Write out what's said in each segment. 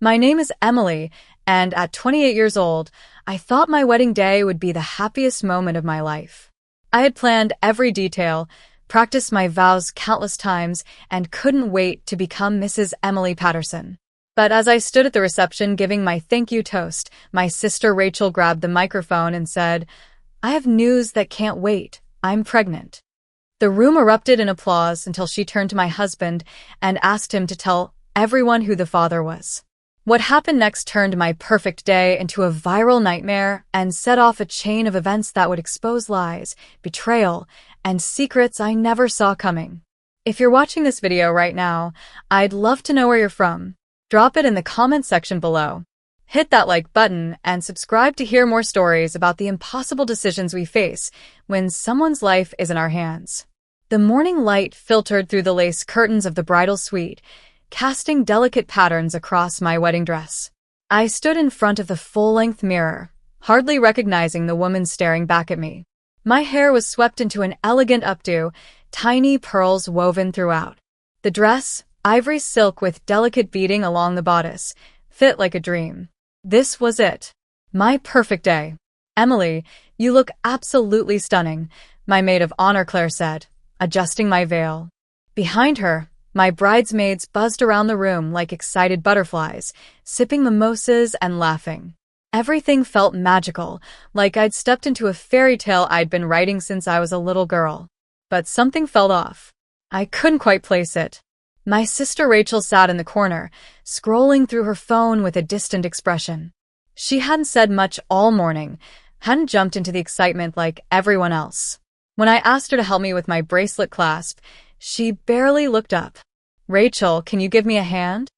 My name is Emily, and at 28 years old, I thought my wedding day would be the happiest moment of my life. I had planned every detail, practiced my vows countless times, and couldn't wait to become Mrs. Emily Patterson. But as I stood at the reception giving my thank you toast, my sister Rachel grabbed the microphone and said, "I have news that can't wait. I'm pregnant." The room erupted in applause until she turned to my husband and asked him to tell everyone who the father was. What happened next turned my perfect day into a viral nightmare and set off a chain of events that would expose lies, betrayal, and secrets I never saw coming. If you're watching this video right now, I'd love to know where you're from. Drop it in the comment section below. Hit that like button and subscribe to hear more stories about the impossible decisions we face when someone's life is in our hands. The morning light filtered through the lace curtains of the bridal suite, casting delicate patterns across my wedding dress. I stood in front of the full-length mirror, hardly recognizing the woman staring back at me. My hair was swept into an elegant updo, tiny pearls woven throughout. The dress, ivory silk with delicate beading along the bodice, fit like a dream. This was it. My perfect day. "Emily, you look absolutely stunning," my maid of honor Claire said, adjusting my veil. Behind her, my bridesmaids buzzed around the room like excited butterflies, sipping mimosas and laughing. Everything felt magical, like I'd stepped into a fairy tale I'd been writing since I was a little girl. But something felt off. I couldn't quite place it. My sister Rachel sat in the corner, scrolling through her phone with a distant expression. She hadn't said much all morning, hadn't jumped into the excitement like everyone else. When I asked her to help me with my bracelet clasp, she barely looked up. "Rachel, can you give me a hand?"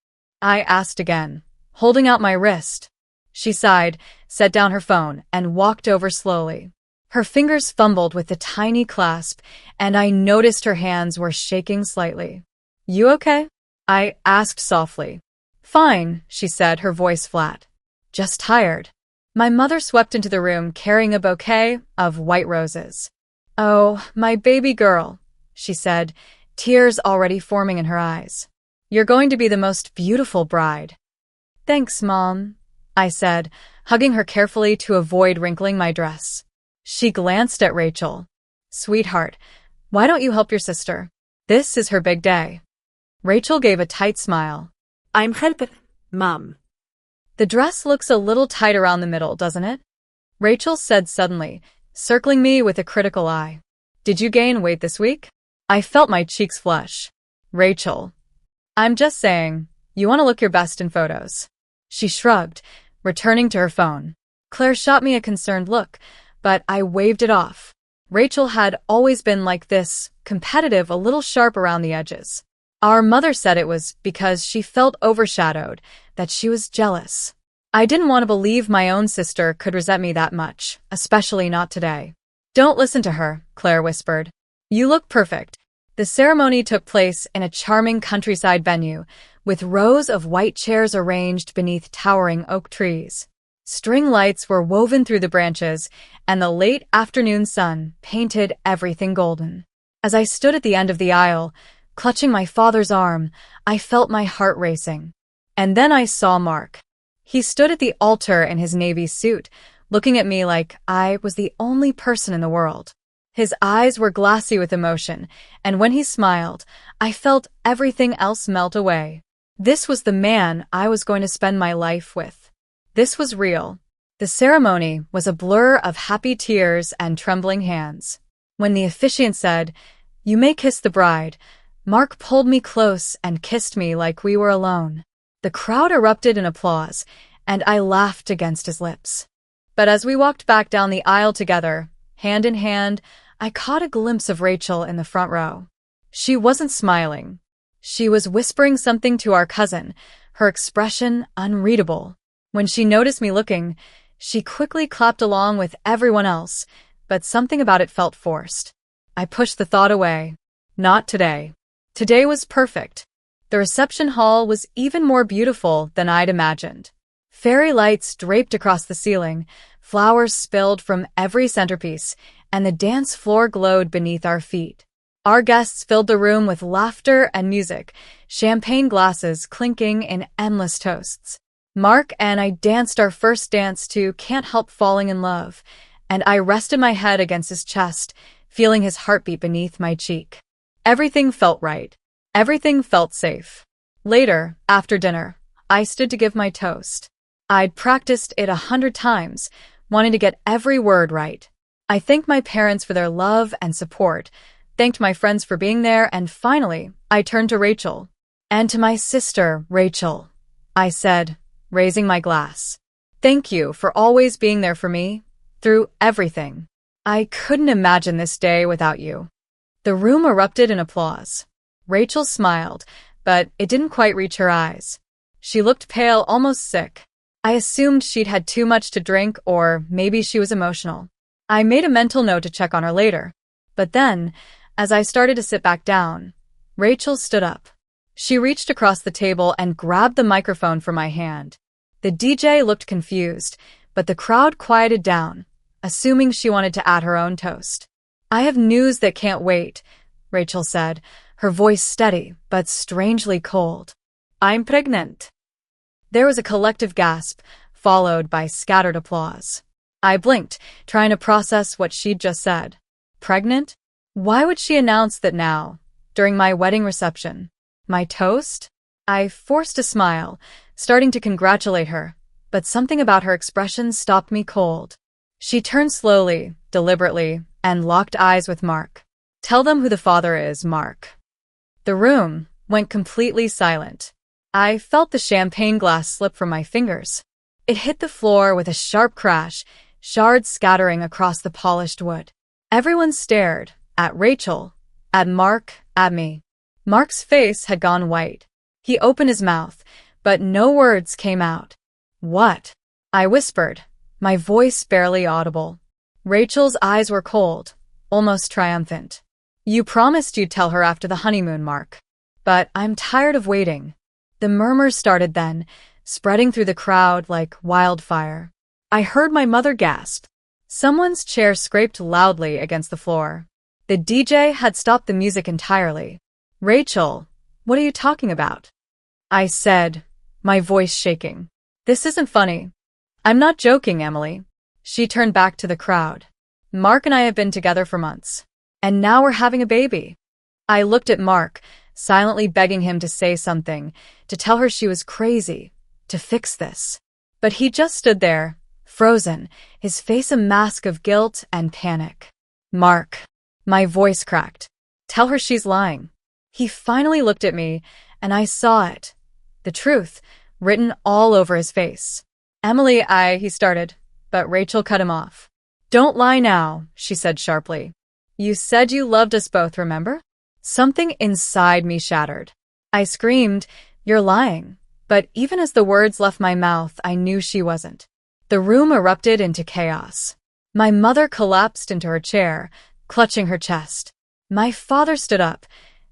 I asked again, holding out my wrist. She sighed, set down her phone, and walked over slowly. Her fingers fumbled with the tiny clasp, and I noticed her hands were shaking slightly. "You okay?" I asked softly. "Fine," she said, her voice flat. "Just tired." My mother swept into the room carrying a bouquet of white roses. "Oh, my baby girl," she said, tears already forming in her eyes. "You're going to be the most beautiful bride." "Thanks, Mom," I said, hugging her carefully to avoid wrinkling my dress. She glanced at Rachel. "Sweetheart, why don't you help your sister? This is her big day." Rachel gave a tight smile. "I'm helping, Mom." "The dress looks a little tight around the middle, doesn't it?" Rachel said suddenly, circling me with a critical eye. "Did you gain weight this week?" I felt my cheeks flush. "Rachel, I'm just saying, you want to look your best in photos." She shrugged, returning to her phone. Claire shot me a concerned look, but I waved it off. Rachel had always been like this, competitive, a little sharp around the edges. Our mother said it was because she felt overshadowed, that she was jealous. I didn't want to believe my own sister could resent me that much, especially not today. "Don't listen to her," Claire whispered. "You look perfect." The ceremony took place in a charming countryside venue, with rows of white chairs arranged beneath towering oak trees. String lights were woven through the branches, and the late afternoon sun painted everything golden. As I stood at the end of the aisle, clutching my father's arm, I felt my heart racing. And then I saw Mark. He stood at the altar in his navy suit, looking at me like I was the only person in the world. His eyes were glassy with emotion, and when he smiled, I felt everything else melt away. This was the man I was going to spend my life with. This was real. The ceremony was a blur of happy tears and trembling hands. When the officiant said, "You may kiss the bride," Mark pulled me close and kissed me like we were alone. The crowd erupted in applause, and I laughed against his lips. But as we walked back down the aisle together, hand in hand, I caught a glimpse of Rachel in the front row. She wasn't smiling. She was whispering something to our cousin, her expression unreadable. When she noticed me looking, she quickly clapped along with everyone else, but something about it felt forced. I pushed the thought away. Not today. Today was perfect. The reception hall was even more beautiful than I'd imagined. Fairy lights draped across the ceiling, flowers spilled from every centerpiece, and the dance floor glowed beneath our feet. Our guests filled the room with laughter and music, champagne glasses clinking in endless toasts. Mark and I danced our first dance to Can't Help Falling in Love, and I rested my head against his chest, feeling his heartbeat beneath my cheek. Everything felt right. Everything felt safe. Later, after dinner, I stood to give my toast. I'd practiced it 100 times, wanting to get every word right. I thanked my parents for their love and support, thanked my friends for being there, and finally, I turned to Rachel. And to my sister, Rachel, I said, raising my glass. Thank you for always being there for me, through everything. I couldn't imagine this day without you. The room erupted in applause. Rachel smiled, but it didn't quite reach her eyes. She looked pale, almost sick. I assumed she'd had too much to drink, or maybe she was emotional. I made a mental note to check on her later. But then, as I started to sit back down, Rachel stood up. She reached across the table and grabbed the microphone from my hand. The DJ looked confused, but the crowd quieted down, assuming she wanted to add her own toast. I have news that can't wait, Rachel said, her voice steady but strangely cold. I'm pregnant. There was a collective gasp, followed by scattered applause. I blinked, trying to process what she'd just said. Pregnant? Why would she announce that now, during my wedding reception? My toast? I forced a smile, starting to congratulate her, but something about her expression stopped me cold. She turned slowly, deliberately, and locked eyes with Mark. Tell them who the father is, Mark. The room went completely silent. I felt the champagne glass slip from my fingers. It hit the floor with a sharp crash, shards scattering across the polished wood. Everyone stared, at Rachel, at Mark, at me. Mark's face had gone white. He opened his mouth, but no words came out. What? I whispered, my voice barely audible. Rachel's eyes were cold, almost triumphant. You promised you'd tell her after the honeymoon, Mark. But I'm tired of waiting. The murmurs started then, spreading through the crowd like wildfire. I heard my mother gasp. Someone's chair scraped loudly against the floor. The DJ had stopped the music entirely. Rachel, what are you talking about? I said, my voice shaking. This isn't funny. I'm not joking, Emily. She turned back to the crowd. Mark and I have been together for months. And now we're having a baby. I looked at Mark, silently begging him to say something, to tell her she was crazy, to fix this. But he just stood there, frozen, his face a mask of guilt and panic. Mark. My voice cracked. Tell her she's lying. He finally looked at me, and I saw it. The truth, written all over his face. Emily, he started, but Rachel cut him off. Don't lie now, she said sharply. You said you loved us both, remember? Something inside me shattered. I screamed, you're lying. But even as the words left my mouth, I knew she wasn't. The room erupted into chaos. My mother collapsed into her chair, clutching her chest. My father stood up,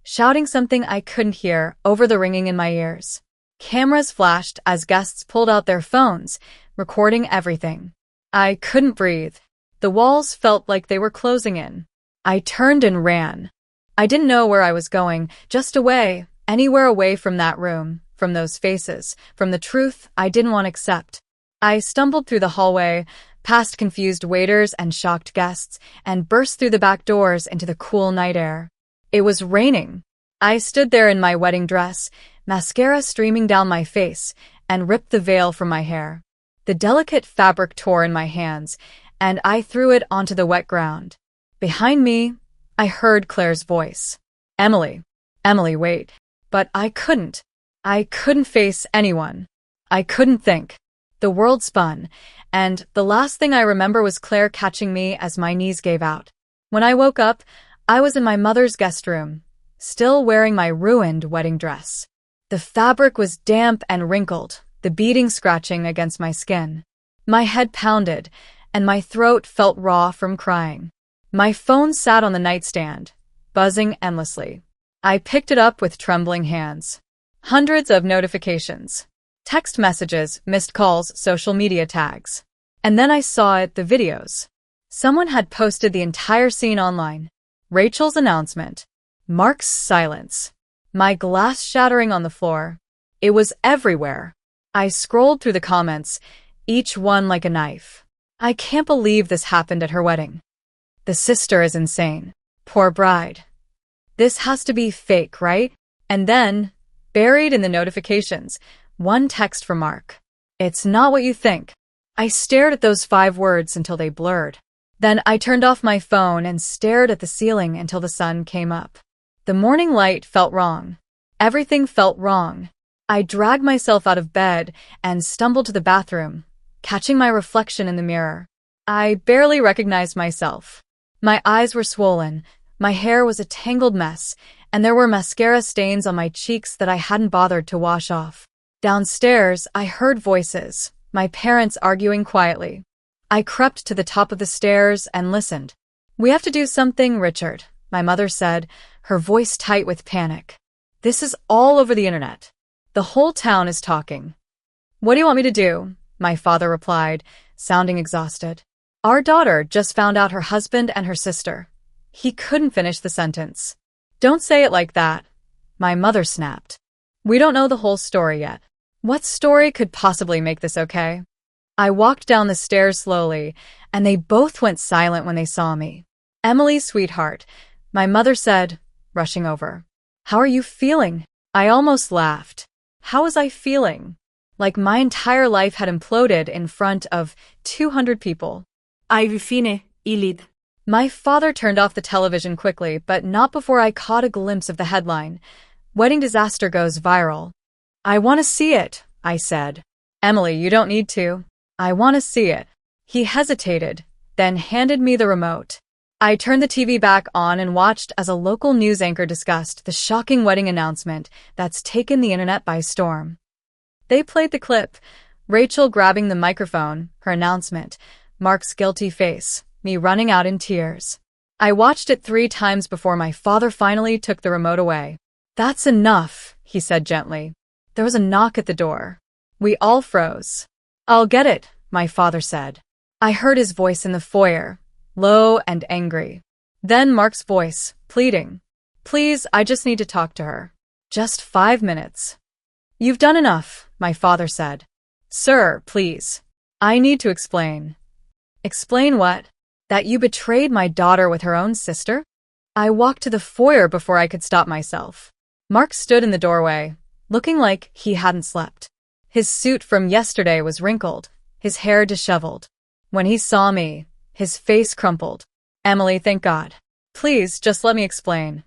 shouting something I couldn't hear over the ringing in my ears. Cameras flashed as guests pulled out their phones, recording everything. I couldn't breathe. The walls felt like they were closing in. I turned and ran. I didn't know where I was going, just away, anywhere away from that room, from those faces, from the truth I didn't want to accept. I stumbled through the hallway, past confused waiters and shocked guests, and burst through the back doors into the cool night air. It was raining. I stood there in my wedding dress, mascara streaming down my face, and ripped the veil from my hair. The delicate fabric tore in my hands, and I threw it onto the wet ground. Behind me, I heard Claire's voice. Emily. Emily, wait. But I couldn't. I couldn't face anyone. I couldn't think. The world spun, and the last thing I remember was Claire catching me as my knees gave out. When I woke up, I was in my mother's guest room, still wearing my ruined wedding dress. The fabric was damp and wrinkled, the beading scratching against my skin. My head pounded, and my throat felt raw from crying. My phone sat on the nightstand, buzzing endlessly. I picked it up with trembling hands. Hundreds of notifications. Text messages, missed calls, social media tags. And then I saw it, the videos. Someone had posted the entire scene online. Rachel's announcement. Mark's silence. My glass shattering on the floor. It was everywhere. I scrolled through the comments, each one like a knife. I can't believe this happened at her wedding. The sister is insane. Poor bride. This has to be fake, right? And then, buried in the notifications, one text from Mark. It's not what you think. I stared at those 5 words until they blurred. Then I turned off my phone and stared at the ceiling until the sun came up. The morning light felt wrong. Everything felt wrong. I dragged myself out of bed and stumbled to the bathroom, catching my reflection in the mirror. I barely recognized myself. My eyes were swollen, my hair was a tangled mess, and there were mascara stains on my cheeks that I hadn't bothered to wash off. Downstairs, I heard voices, my parents arguing quietly. I crept to the top of the stairs and listened. "We have to do something, Richard," my mother said, her voice tight with panic. "This is all over the internet. The whole town is talking." "What do you want me to do?" my father replied, sounding exhausted. "Our daughter just found out her husband and her sister." He couldn't finish the sentence. "Don't say it like that," my mother snapped. "We don't know the whole story yet." What story could possibly make this okay? I walked down the stairs slowly, and they both went silent when they saw me. "Emily, sweetheart," my mother said, rushing over. "How are you feeling?" I almost laughed. How was I feeling? Like my entire life had imploded in front of 200 people. Ai fine, Ilid. My father turned off the television quickly, but not before I caught a glimpse of the headline. "Wedding disaster goes viral." "I want to see it," I said. "Emily, you don't need to." "I want to see it." He hesitated, then handed me the remote. I turned the TV back on and watched as a local news anchor discussed the shocking wedding announcement that's taken the internet by storm. They played the clip, Rachel grabbing the microphone, her announcement, Mark's guilty face, me running out in tears. I watched it 3 times before my father finally took the remote away. "That's enough," he said gently. There was a knock at the door. We all froze. "I'll get it," my father said. I heard his voice in the foyer, low and angry. Then Mark's voice, pleading. "Please, I just need to talk to her. Just 5 minutes." "You've done enough," my father said. "Sir, please. I need to explain." "Explain what?" "That you betrayed my daughter with her own sister?" I walked to the foyer before I could stop myself. Mark stood in the doorway, looking like he hadn't slept. His suit from yesterday was wrinkled, his hair disheveled. When he saw me, his face crumpled. "Emily, thank God. Please, just let me explain."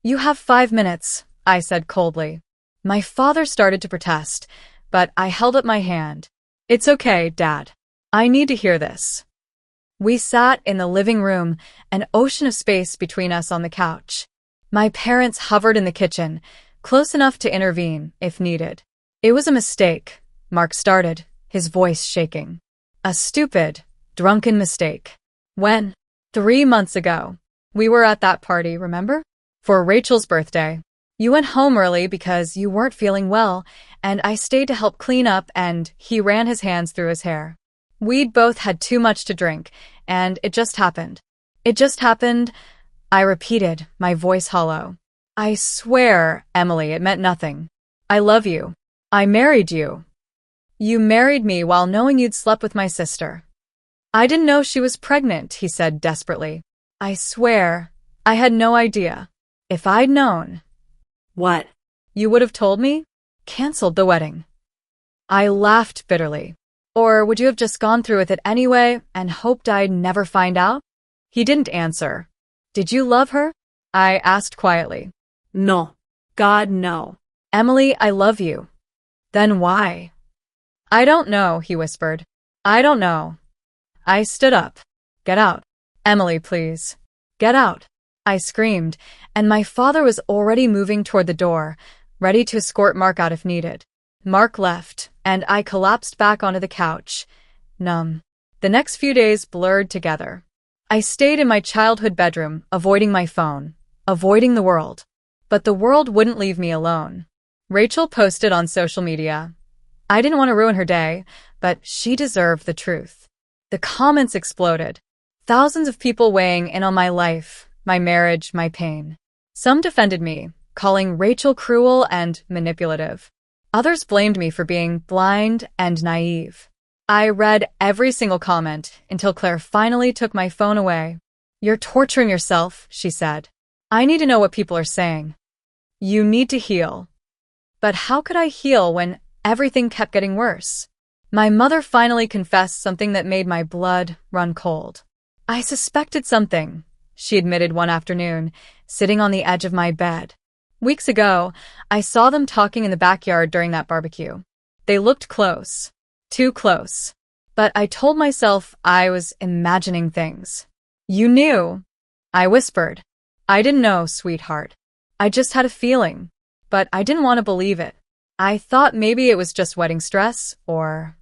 "You have 5 minutes," I said coldly. My father started to protest, but I held up my hand. "It's okay, Dad. I need to hear this." We sat in the living room, an ocean of space between us on the couch. My parents hovered in the kitchen, close enough to intervene if needed. "It was a mistake," Mark started, his voice shaking. "A stupid, drunken mistake." "When?" 3 months ago. We were at that party, remember? For Rachel's birthday. You went home early because you weren't feeling well, and I stayed to help clean up, and he ran his hands through his hair. We'd both had too much to drink, and it just happened. "It just happened," I repeated, my voice hollow. "I swear, Emily, it meant nothing. I love you. I married you." "You married me while knowing you'd slept with my sister." "I didn't know she was pregnant," he said desperately. "I swear, I had no idea. If I'd known." What? "You would have told me? Canceled the wedding." I laughed bitterly. "Or would you have just gone through with it anyway and hoped I'd never find out?" He didn't answer. "Did you love her?" I asked quietly. No. God, no. "Emily, I love you." "Then why?" "I don't know," he whispered. "I don't know." I stood up. "Get out. Emily, please. Get out." I screamed, and my father was already moving toward the door, ready to escort Mark out if needed. Mark left, and I collapsed back onto the couch, numb. The next few days blurred together. I stayed in my childhood bedroom, avoiding my phone, avoiding the world. But the world wouldn't leave me alone. Rachel posted on social media. I didn't want to ruin her day, but she deserved the truth. The comments exploded. Thousands of people weighing in on my life, my marriage, my pain. Some defended me, calling Rachel cruel and manipulative. Others blamed me for being blind and naive. I read every single comment until Claire finally took my phone away. "You're torturing yourself," she said. "I need to know what people are saying. You need to heal." But how could I heal when everything kept getting worse? My mother finally confessed something that made my blood run cold. "I suspected something," she admitted one afternoon, sitting on the edge of my bed. "Weeks ago, I saw them talking in the backyard during that barbecue. They looked close. Too close. But I told myself I was imagining things." "You knew?" I whispered. "I didn't know, sweetheart. I just had a feeling. But I didn't want to believe it. I thought maybe it was just wedding stress, or—"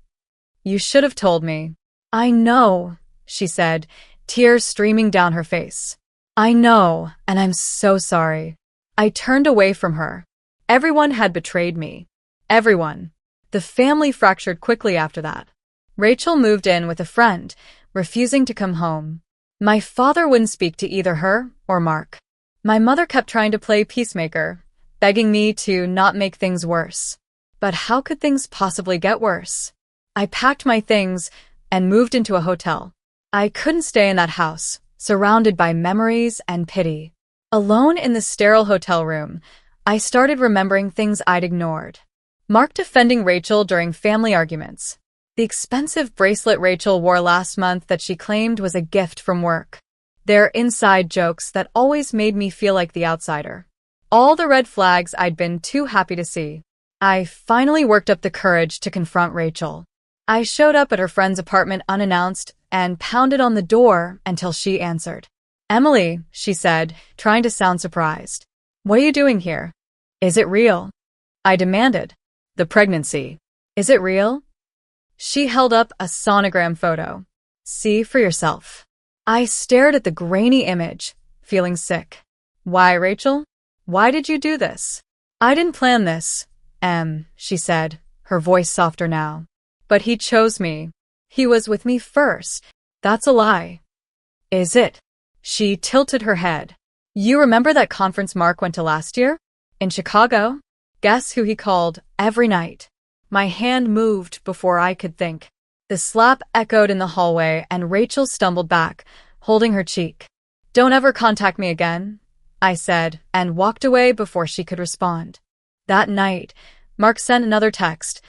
"You should have told me." "I know," she said, tears streaming down her face. "I know, and I'm so sorry." I turned away from her. Everyone had betrayed me. Everyone. The family fractured quickly after that. Rachel moved in with a friend, refusing to come home. My father wouldn't speak to either her or Mark. My mother kept trying to play peacemaker, begging me to not make things worse. But how could things possibly get worse? I packed my things and moved into a hotel. I couldn't stay in that house, surrounded by memories and pity. Alone in the sterile hotel room, I started remembering things I'd ignored. Mark defending Rachel during family arguments. The expensive bracelet Rachel wore last month that she claimed was a gift from work. Their inside jokes that always made me feel like the outsider. All the red flags I'd been too happy to see. I finally worked up the courage to confront Rachel. I showed up at her friend's apartment unannounced and pounded on the door until she answered. "Emily," she said, trying to sound surprised. "What are you doing here? Is it real?" I demanded. "The pregnancy. Is it real?" She held up a sonogram photo. "See for yourself." I stared at the grainy image, feeling sick. "Why, Rachel? Why did you do this?" "I didn't plan this, she said, her voice softer now. "But he chose me. He was with me first." "That's a lie." "Is it?" She tilted her head. "You remember that conference Mark went to last year? In Chicago? Guess who he called every night?" My hand moved before I could think. The slap echoed in the hallway and Rachel stumbled back, holding her cheek. "Don't ever contact me again," I said, and walked away before she could respond. That night, Mark sent another text.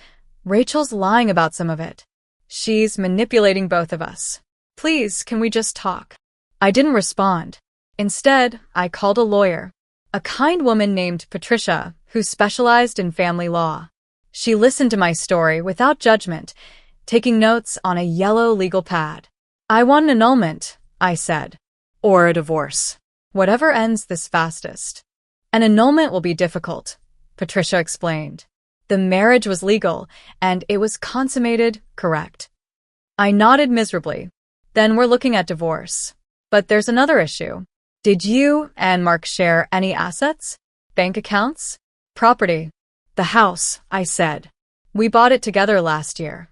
"Rachel's lying about some of it. She's manipulating both of us. Please, can we just talk?" I didn't respond. Instead, I called a lawyer, a kind woman named Patricia, who specialized in family law. She listened to my story without judgment, taking notes on a yellow legal pad. "I want an annulment," I said. "Or a divorce. Whatever ends this fastest." "An annulment will be difficult," Patricia explained. "The marriage was legal, and it was consummated, correct?" I nodded miserably. "Then we're looking at divorce. But there's another issue. Did you and Mark share any assets? Bank accounts? Property?" "The house," I said. "We bought it together last year."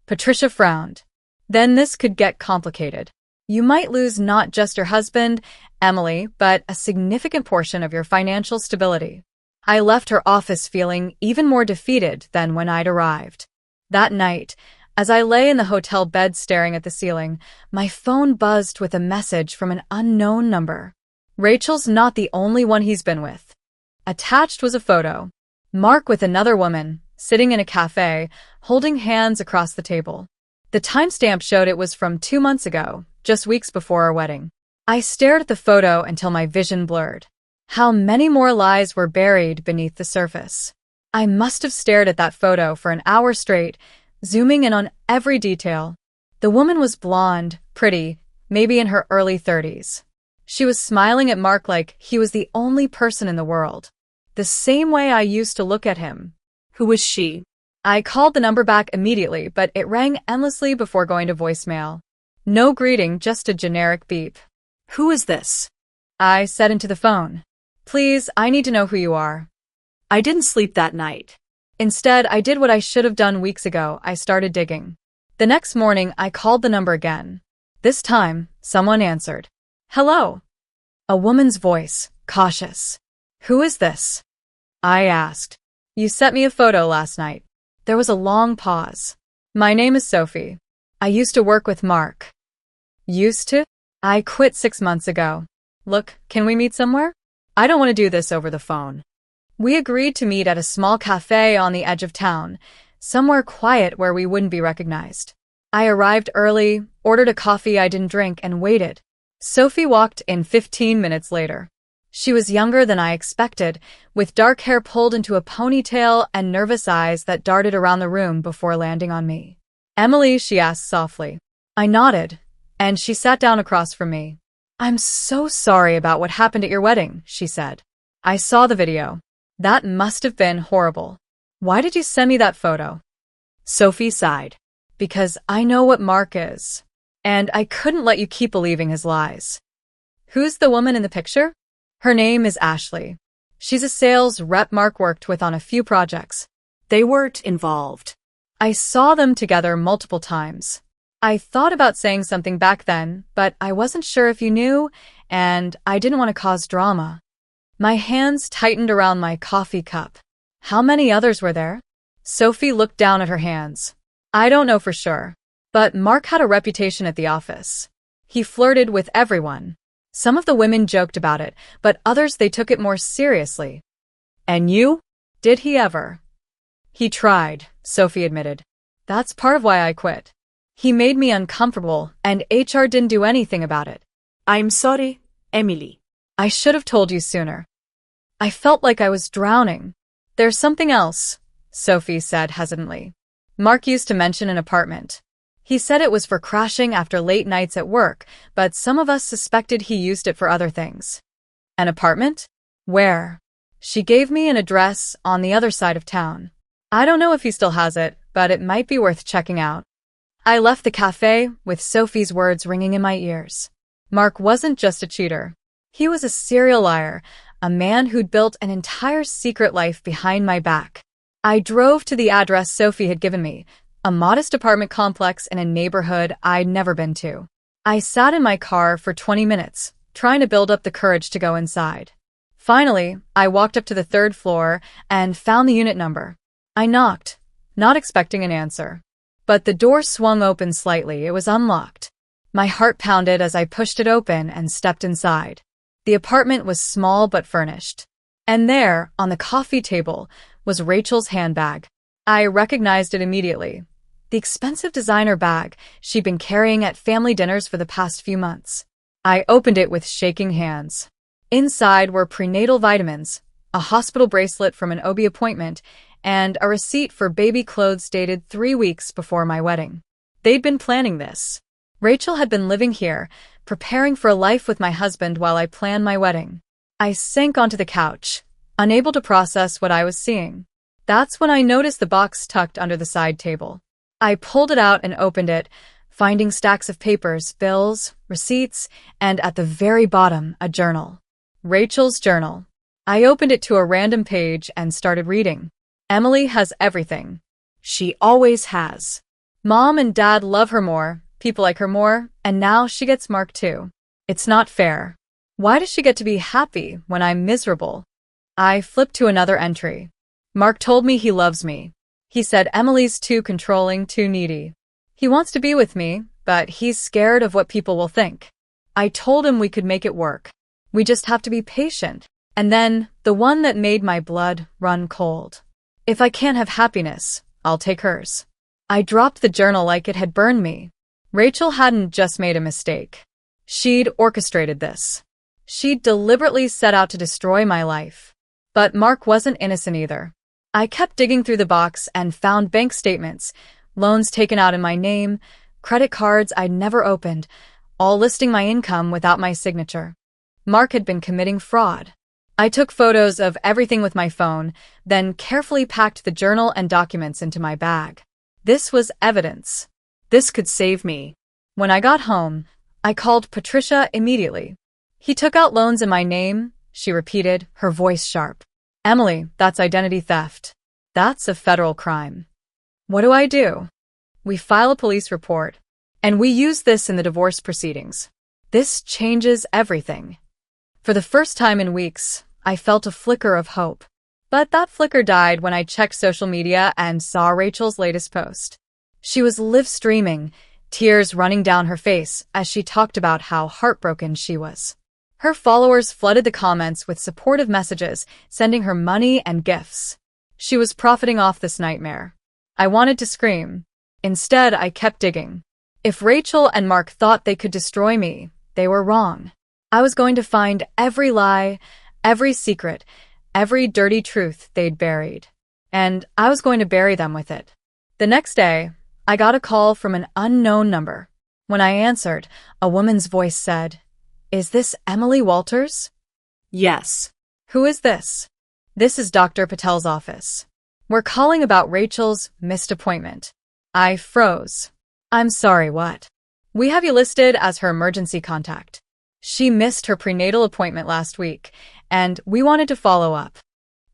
Patricia frowned. "Then this could get complicated. You might lose not just your husband, Emily, but a significant portion of your financial stability." I left her office feeling even more defeated than when I'd arrived. That night, as I lay in the hotel bed staring at the ceiling, my phone buzzed with a message from an unknown number. "Rachel's not the only one he's been with." Attached was a photo. Mark with another woman, sitting in a cafe, holding hands across the table. The timestamp showed it was from 2 months ago, just weeks before our wedding. I stared at the photo until my vision blurred. How many more lies were buried beneath the surface? I must have stared at that photo for an hour straight, zooming in on every detail. The woman was blonde, pretty, maybe in her early 30s. She was smiling at Mark like he was the only person in the world. The same way I used to look at him. Who was she? I called the number back immediately, but it rang endlessly before going to voicemail. No greeting, just a generic beep. "Who is this?" I said into the phone. "Please, I need to know who you are." I didn't sleep that night. Instead, I did what I should have done weeks ago. I started digging. The next morning, I called the number again. This time, someone answered. "Hello." A woman's voice, cautious. "Who is this?" I asked. You sent me a photo last night. There was a long pause. My name is Sophie. I used to work with Mark. Used to? I quit 6 months ago. Look, can we meet somewhere? I don't want to do this over the phone. We agreed to meet at a small cafe on the edge of town, somewhere quiet where we wouldn't be recognized. I arrived early, ordered a coffee I didn't drink, and waited. Sophie walked in 15 minutes later. She was younger than I expected, with dark hair pulled into a ponytail and nervous eyes that darted around the room before landing on me. Emily, she asked softly. I nodded, and she sat down across from me. I'm so sorry about what happened at your wedding, she said. I saw the video. That must have been horrible. Why did you send me that photo? Sophie sighed. Because I know what Mark is, and I couldn't let you keep believing his lies. Who's the woman in the picture? Her name is Ashley. She's a sales rep Mark worked with on a few projects. They weren't involved. I saw them together multiple times. I thought about saying something back then, but I wasn't sure if you knew, and I didn't want to cause drama. My hands tightened around my coffee cup. How many others were there? Sophie looked down at her hands. I don't know for sure, but Mark had a reputation at the office. He flirted with everyone. Some of the women joked about it, but others they took it more seriously. And you? Did he ever? He tried, Sophie admitted. That's part of why I quit. He made me uncomfortable, and HR didn't do anything about it. I'm sorry, Emily. I should have told you sooner. I felt like I was drowning. There's something else, Sophie said hesitantly. Mark used to mention an apartment. He said it was for crashing after late nights at work, but some of us suspected he used it for other things. An apartment? Where? She gave me an address on the other side of town. I don't know if he still has it, but it might be worth checking out. I left the cafe with Sophie's words ringing in my ears. Mark wasn't just a cheater. He was a serial liar, a man who'd built an entire secret life behind my back. I drove to the address Sophie had given me, a modest apartment complex in a neighborhood I'd never been to. I sat in my car for 20 minutes, trying to build up the courage to go inside. Finally, I walked up to the 3rd floor and found the unit number. I knocked, not expecting an answer. But the door swung open slightly. It was unlocked. My heart pounded as I pushed it open and stepped inside. The apartment was small but furnished. And there, on the coffee table, was Rachel's handbag. I recognized it immediately. The expensive designer bag she'd been carrying at family dinners for the past few months. I opened it with shaking hands. Inside were prenatal vitamins, a hospital bracelet from an OB appointment, and a receipt for baby clothes dated 3 weeks before my wedding. They'd been planning this. Rachel had been living here, preparing for a life with my husband while I planned my wedding. I sank onto the couch, unable to process what I was seeing. That's when I noticed the box tucked under the side table. I pulled it out and opened it, finding stacks of papers, bills, receipts, and at the very bottom, a journal. Rachel's journal. I opened it to a random page and started reading. Emily has everything. She always has. Mom and Dad love her more, people like her more, and now she gets Mark too. It's not fair. Why does she get to be happy when I'm miserable? I flipped to another entry. Mark told me he loves me. He said Emily's too controlling, too needy. He wants to be with me, but he's scared of what people will think. I told him we could make it work. We just have to be patient. And then, the one that made my blood run cold. If I can't have happiness, I'll take hers. I dropped the journal like it had burned me. Rachel hadn't just made a mistake. She'd orchestrated this. She'd deliberately set out to destroy my life. But Mark wasn't innocent either. I kept digging through the box and found bank statements, loans taken out in my name, credit cards I'd never opened, all listing my income without my signature. Mark had been committing fraud. I took photos of everything with my phone, then carefully packed the journal and documents into my bag. This was evidence. This could save me. When I got home, I called Patricia immediately. He took out loans in my name, she repeated, her voice sharp. Emily, that's identity theft. That's a federal crime. What do? We file a police report, and we use this in the divorce proceedings. This changes everything. For the first time in weeks, I felt a flicker of hope. But that flicker died when I checked social media and saw Rachel's latest post. She was live streaming, tears running down her face as she talked about how heartbroken she was. Her followers flooded the comments with supportive messages, sending her money and gifts. She was profiting off this nightmare. I wanted to scream. Instead, I kept digging. If Rachel and Mark thought they could destroy me, they were wrong. I was going to find every lie, every secret, every dirty truth they'd buried. And I was going to bury them with it. The next day, I got a call from an unknown number. When I answered, a woman's voice said, "Is this Emily Walters?" Yes. "Who is this?" "This is Dr. Patel's office. We're calling about Rachel's missed appointment." I froze. "I'm sorry, what?" "We have you listed as her emergency contact. She missed her prenatal appointment last week, and we wanted to follow up."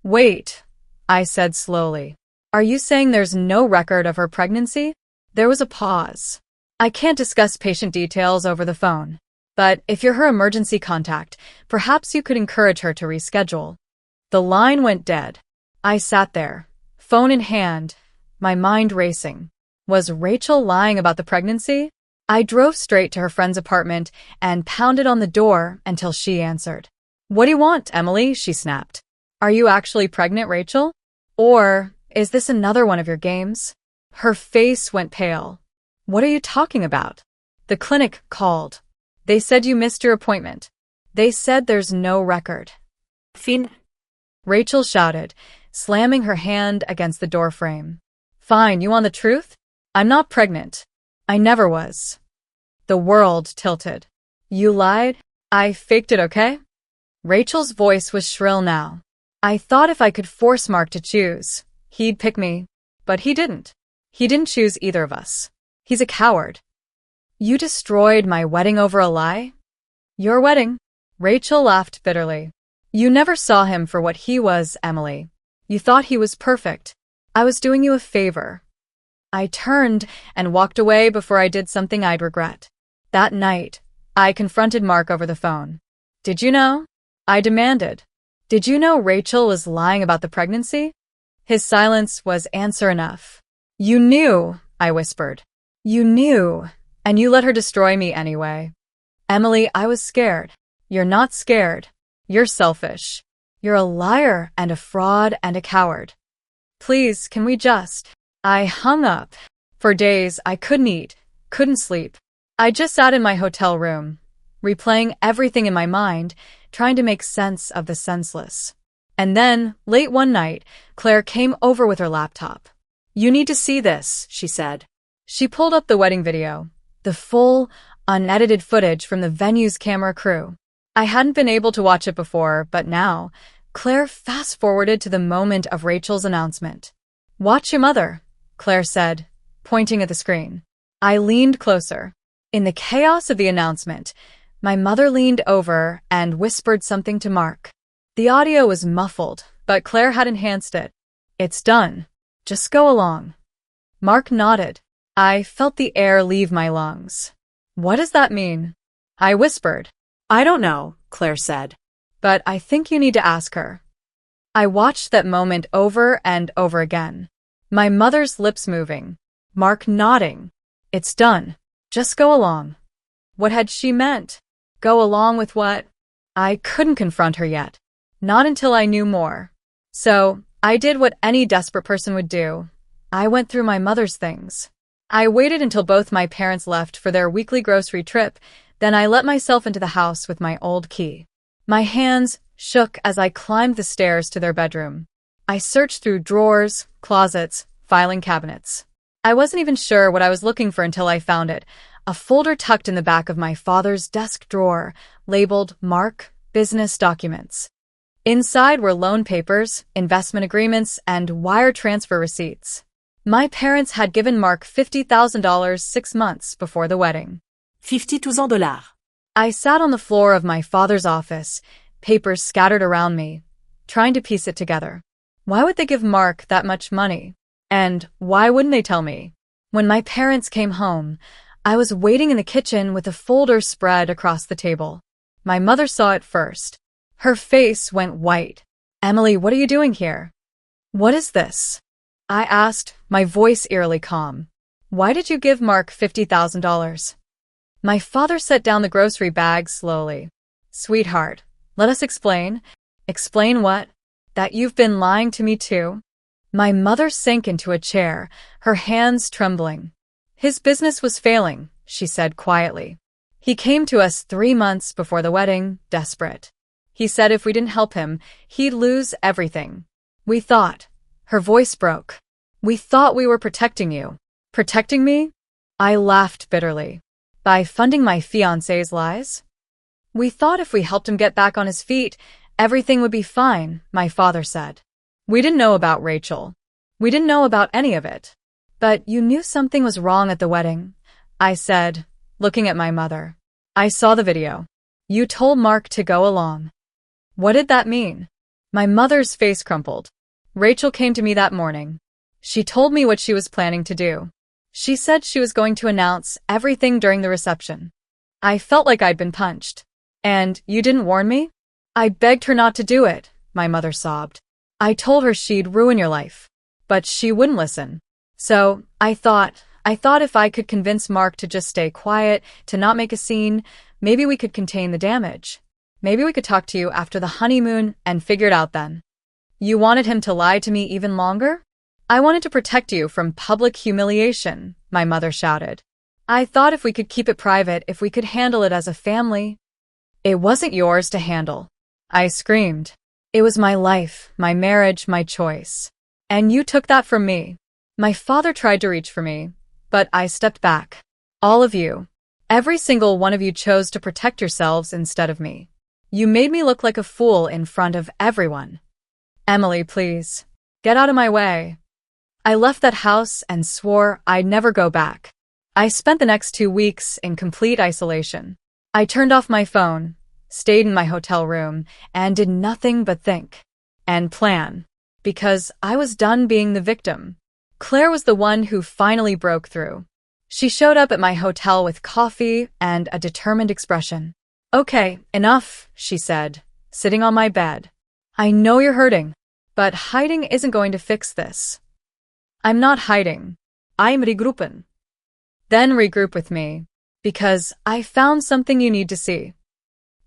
"Wait," I said slowly. "Are you saying there's no record of her pregnancy?" There was a pause. "I can't discuss patient details over the phone. But if you're her emergency contact, perhaps you could encourage her to reschedule." The line went dead. I sat there, phone in hand, my mind racing. Was Rachel lying about the pregnancy? I drove straight to her friend's apartment and pounded on the door until she answered. "What do you want, Emily?" she snapped. "Are you actually pregnant, Rachel? Or is this another one of your games?" Her face went pale. "What are you talking about?" "The clinic called. They said you missed your appointment. They said there's no record." Fin. Rachel shouted, slamming her hand against the doorframe. "Fine, you want the truth? I'm not pregnant. I never was." The world tilted. "You lied? I faked it, okay?" Rachel's voice was shrill now. "I thought if I could force Mark to choose, he'd pick me. But he didn't. He didn't choose either of us. He's a coward." "You destroyed my wedding over a lie?" "Your wedding?" Rachel laughed bitterly. "You never saw him for what he was, Emily. You thought he was perfect. I was doing you a favor." I turned and walked away before I did something I'd regret. That night, I confronted Mark over the phone. "Did you know?" I demanded. "Did you know Rachel was lying about the pregnancy?" His silence was answer enough. "You knew," I whispered. "You knew, and you let her destroy me anyway." "Emily, I was scared." "You're not scared. You're selfish. You're a liar and a fraud and a coward. Please, can we just—" I hung up. For days, I couldn't eat, couldn't sleep. I just sat in my hotel room, replaying everything in my mind, trying to make sense of the senseless. And then, late one night, Claire came over with her laptop. "You need to see this," she said. She pulled up the wedding video, the full, unedited footage from the venue's camera crew. I hadn't been able to watch it before, but now, Claire fast-forwarded to the moment of Rachel's announcement. "Watch your mother," Claire said, pointing at the screen. I leaned closer. In the chaos of the announcement, my mother leaned over and whispered something to Mark. The audio was muffled, but Claire had enhanced it. "It's done. Just go along." Mark nodded. I felt the air leave my lungs. "What does that mean?" I whispered. "I don't know," Claire said. "But I think you need to ask her." I watched that moment over and over again. My mother's lips moving. Mark nodding. "It's done. Just go along." What had she meant? Go along with what? I couldn't confront her yet. Not until I knew more. So, I did what any desperate person would do. I went through my mother's things. I waited until both my parents left for their weekly grocery trip, then I let myself into the house with my old key. My hands shook as I climbed the stairs to their bedroom. I searched through drawers, closets, filing cabinets. I wasn't even sure what I was looking for until I found it, a folder tucked in the back of my father's desk drawer, labeled Mark Business Documents. Inside were loan papers, investment agreements, and wire transfer receipts. My parents had given Mark $50,000 6 months before the wedding. $52,000. I sat on the floor of my father's office, papers scattered around me, trying to piece it together. Why would they give Mark that much money? And why wouldn't they tell me? When my parents came home, I was waiting in the kitchen with a folder spread across the table. My mother saw it first. Her face went white. Emily, what are you doing here? What is this? I asked, my voice eerily calm. Why did you give Mark $50,000? My father set down the grocery bag slowly. Sweetheart, let us explain. Explain what? That you've been lying to me too? My mother sank into a chair, her hands trembling. His business was failing, she said quietly. He came to us 3 months before the wedding, desperate. He said if we didn't help him, he'd lose everything. We thought. Her voice broke. We thought we were protecting you. Protecting me? I laughed bitterly. By funding my fiancé's lies? We thought if we helped him get back on his feet, everything would be fine, my father said. We didn't know about Rachel. We didn't know about any of it. But you knew something was wrong at the wedding, I said, looking at my mother. I saw the video. You told Mark to go along. What did that mean? My mother's face crumpled. Rachel came to me that morning. She told me what she was planning to do. She said she was going to announce everything during the reception. I felt like I'd been punched. And you didn't warn me? I begged her not to do it, my mother sobbed. I told her she'd ruin your life. But she wouldn't listen. So, I thought if I could convince Mark to just stay quiet, to not make a scene, maybe we could contain the damage. Maybe we could talk to you after the honeymoon and figure it out then. You wanted him to lie to me even longer? I wanted to protect you from public humiliation, my mother shouted. I thought if we could keep it private, if we could handle it as a family. It wasn't yours to handle. I screamed. It was my life, my marriage, my choice. And you took that from me. My father tried to reach for me, but I stepped back. All of you. Every single one of you chose to protect yourselves instead of me. You made me look like a fool in front of everyone. Emily, please. Get out of my way. I left that house and swore I'd never go back. I spent the next 2 weeks in complete isolation. I turned off my phone, stayed in my hotel room, and did nothing but think and plan. Because I was done being the victim. Claire was the one who finally broke through. She showed up at my hotel with coffee and a determined expression. Okay, enough, she said, sitting on my bed. I know you're hurting, but hiding isn't going to fix this. I'm not hiding. I'm regroupen. Then regroup with me, because I found something you need to see.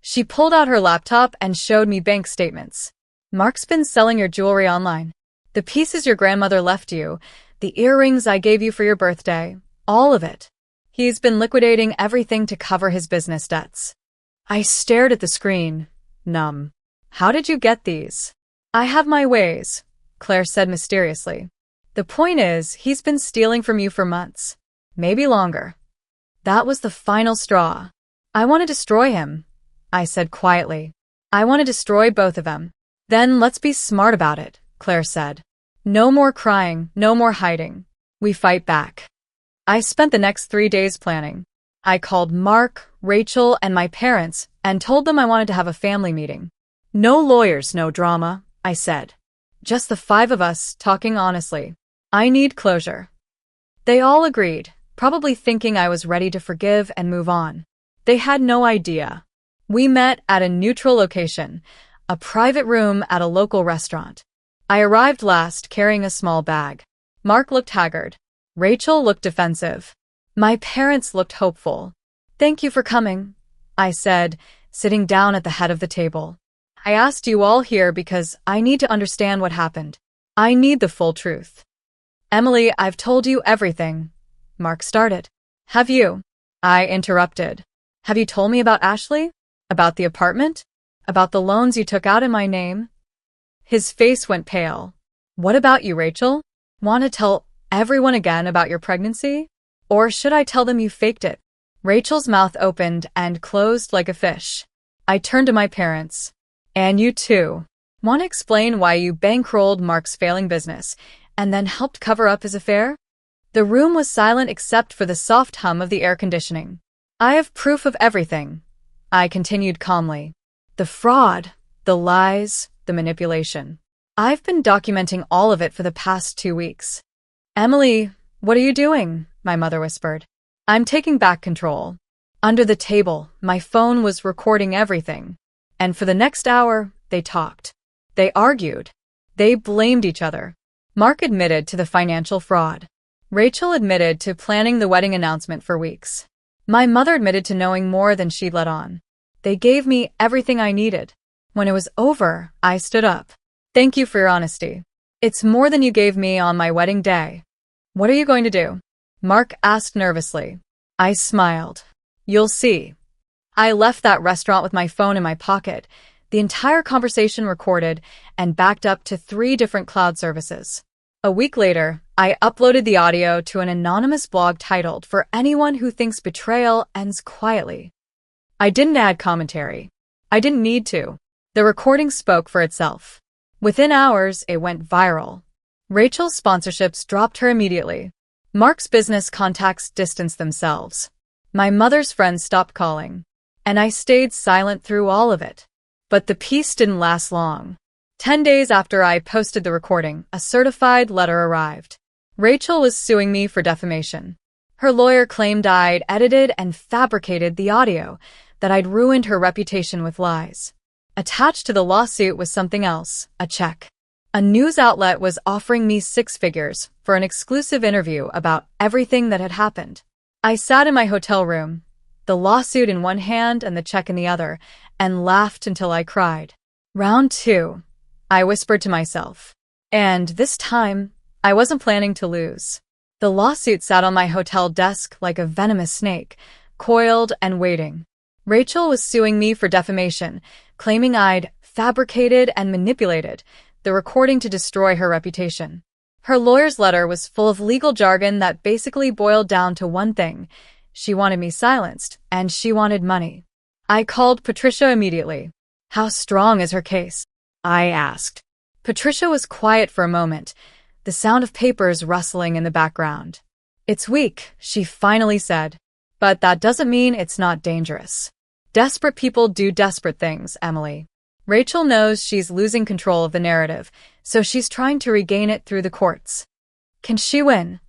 She pulled out her laptop and showed me bank statements. Mark's been selling your jewelry online. The pieces your grandmother left you, the earrings I gave you for your birthday, all of it. He's been liquidating everything to cover his business debts. I stared at the screen, numb. How did you get these? I have my ways, Claire said mysteriously. The point is, he's been stealing from you for months. Maybe longer. That was the final straw. I want to destroy him, I said quietly. I want to destroy both of them. Then let's be smart about it, Claire said. No more crying, no more hiding. We fight back. I spent the next 3 days planning. I called Mark, Rachel, and my parents and told them I wanted to have a family meeting. No lawyers, no drama, I said. Just the 5 of us talking honestly. I need closure. They all agreed, probably thinking I was ready to forgive and move on. They had no idea. We met at a neutral location, a private room at a local restaurant. I arrived last, carrying a small bag. Mark looked haggard. Rachel looked defensive. My parents looked hopeful. Thank you for coming, I said, sitting down at the head of the table. I asked you all here because I need to understand what happened. I need the full truth. Emily, I've told you everything. Mark started. Have you? I interrupted. Have you told me about Ashley? About the apartment? About the loans you took out in my name? His face went pale. What about you, Rachel? Want to tell everyone again about your pregnancy? Or should I tell them you faked it? Rachel's mouth opened and closed like a fish. I turned to my parents. And you too. Want to explain why you bankrolled Mark's failing business and then helped cover up his affair? The room was silent except for the soft hum of the air conditioning. I have proof of everything, I continued calmly. The fraud, the lies, the manipulation. I've been documenting all of it for the past 2 weeks. Emily, what are you doing? My mother whispered. I'm taking back control. Under the table, my phone was recording everything. And for the next hour, they talked. They argued. They blamed each other. Mark admitted to the financial fraud. Rachel admitted to planning the wedding announcement for weeks. My mother admitted to knowing more than she'd let on. They gave me everything I needed. When it was over, I stood up. Thank you for your honesty. It's more than you gave me on my wedding day. What are you going to do? Mark asked nervously. I smiled. You'll see. I left that restaurant with my phone in my pocket, the entire conversation recorded and backed up to 3 different cloud services. A week later, I uploaded the audio to an anonymous blog titled "For Anyone Who Thinks Betrayal Ends Quietly." I didn't add commentary. I didn't need to. The recording spoke for itself. Within hours, it went viral. Rachel's sponsorships dropped her immediately. Mark's business contacts distanced themselves. My mother's friends stopped calling. And I stayed silent through all of it. But the peace didn't last long. 10 days after I posted the recording, a certified letter arrived. Rachel was suing me for defamation. Her lawyer claimed I'd edited and fabricated the audio, that I'd ruined her reputation with lies. Attached to the lawsuit was something else, a check. A news outlet was offering me 6 figures for an exclusive interview about everything that had happened. I sat in my hotel room, the lawsuit in one hand and the check in the other, and laughed until I cried. Round 2, I whispered to myself. And this time, I wasn't planning to lose. The lawsuit sat on my hotel desk like a venomous snake, coiled and waiting. Rachel was suing me for defamation, claiming I'd fabricated and manipulated the recording to destroy her reputation. Her lawyer's letter was full of legal jargon that basically boiled down to one thing. She wanted me silenced, and she wanted money. I called Patricia immediately. How strong is her case? I asked. Patricia was quiet for a moment, the sound of papers rustling in the background. It's weak, she finally said. But that doesn't mean it's not dangerous. Desperate people do desperate things, Emily. Rachel knows she's losing control of the narrative, so she's trying to regain it through the courts. Can she win?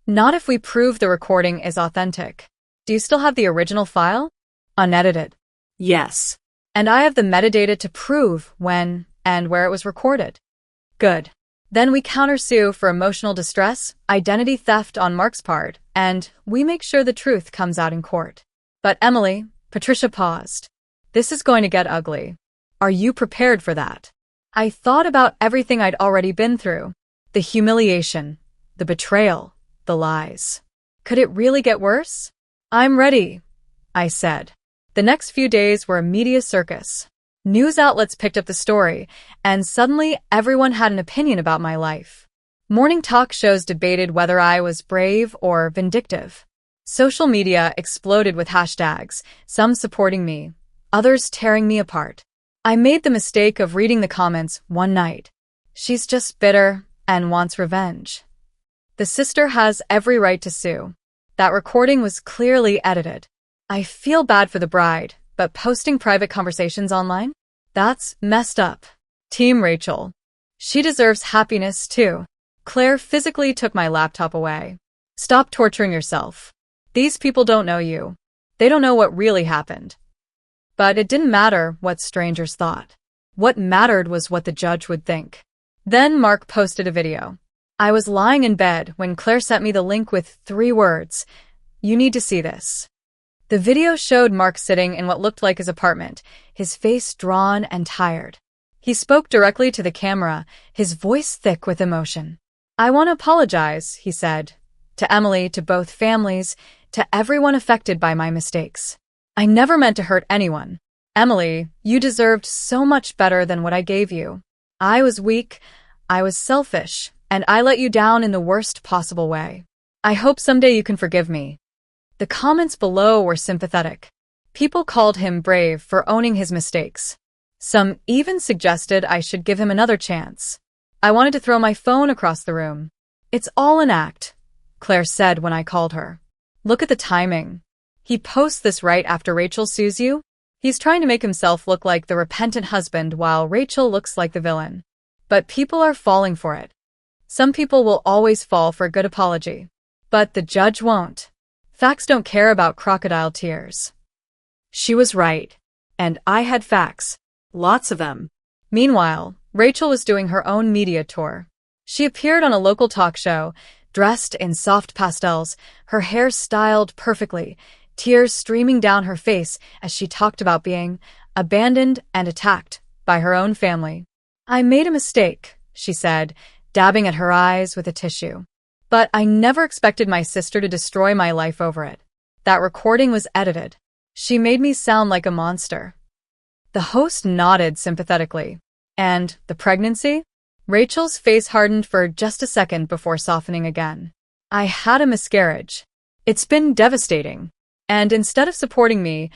Not if we prove the recording is authentic. Do you still have the original file? Unedited. Yes. And I have the metadata to prove when and where it was recorded. Good. Then we countersue for emotional distress, identity theft on Mark's part, and we make sure the truth comes out in court. But Emily, Patricia paused. This is going to get ugly. Are you prepared for that? I thought about everything I'd already been through. The humiliation, the betrayal, the lies. Could it really get worse? I'm ready, I said. The next few days were a media circus. News outlets picked up the story, and suddenly everyone had an opinion about my life. Morning talk shows debated whether I was brave or vindictive. Social media exploded with hashtags, some supporting me, others tearing me apart. I made the mistake of reading the comments one night. She's just bitter and wants revenge. The sister has every right to sue. That recording was clearly edited. I feel bad for the bride, but posting private conversations online? That's messed up. Team Rachel. She deserves happiness too. Claire physically took my laptop away. Stop torturing yourself. These people don't know you. They don't know what really happened. But it didn't matter what strangers thought. What mattered was what the judge would think. Then Mark posted a video. I was lying in bed when Claire sent me the link with 3 words. You need to see this. The video showed Mark sitting in what looked like his apartment, his face drawn and tired. He spoke directly to the camera, his voice thick with emotion. I want to apologize, he said. To Emily, to both families, to everyone affected by my mistakes. I never meant to hurt anyone. Emily, you deserved so much better than what I gave you. I was weak, I was selfish, and I let you down in the worst possible way. I hope someday you can forgive me. The comments below were sympathetic. People called him brave for owning his mistakes. Some even suggested I should give him another chance. I wanted to throw my phone across the room. It's all an act, Claire said when I called her. Look at the timing. He posts this right after Rachel sues you. He's trying to make himself look like the repentant husband while Rachel looks like the villain. But people are falling for it. Some people will always fall for a good apology. But the judge won't. Facts don't care about crocodile tears. She was right. And I had facts. Lots of them. Meanwhile, Rachel was doing her own media tour. She appeared on a local talk show, dressed in soft pastels, her hair styled perfectly, tears streaming down her face as she talked about being abandoned and attacked by her own family. "I made a mistake," she said, dabbing at her eyes with a tissue. "But I never expected my sister to destroy my life over it. That recording was edited. She made me sound like a monster." The host nodded sympathetically. "And the pregnancy?" Rachel's face hardened for just a second before softening again. "I had a miscarriage. It's been devastating. And instead of supporting me,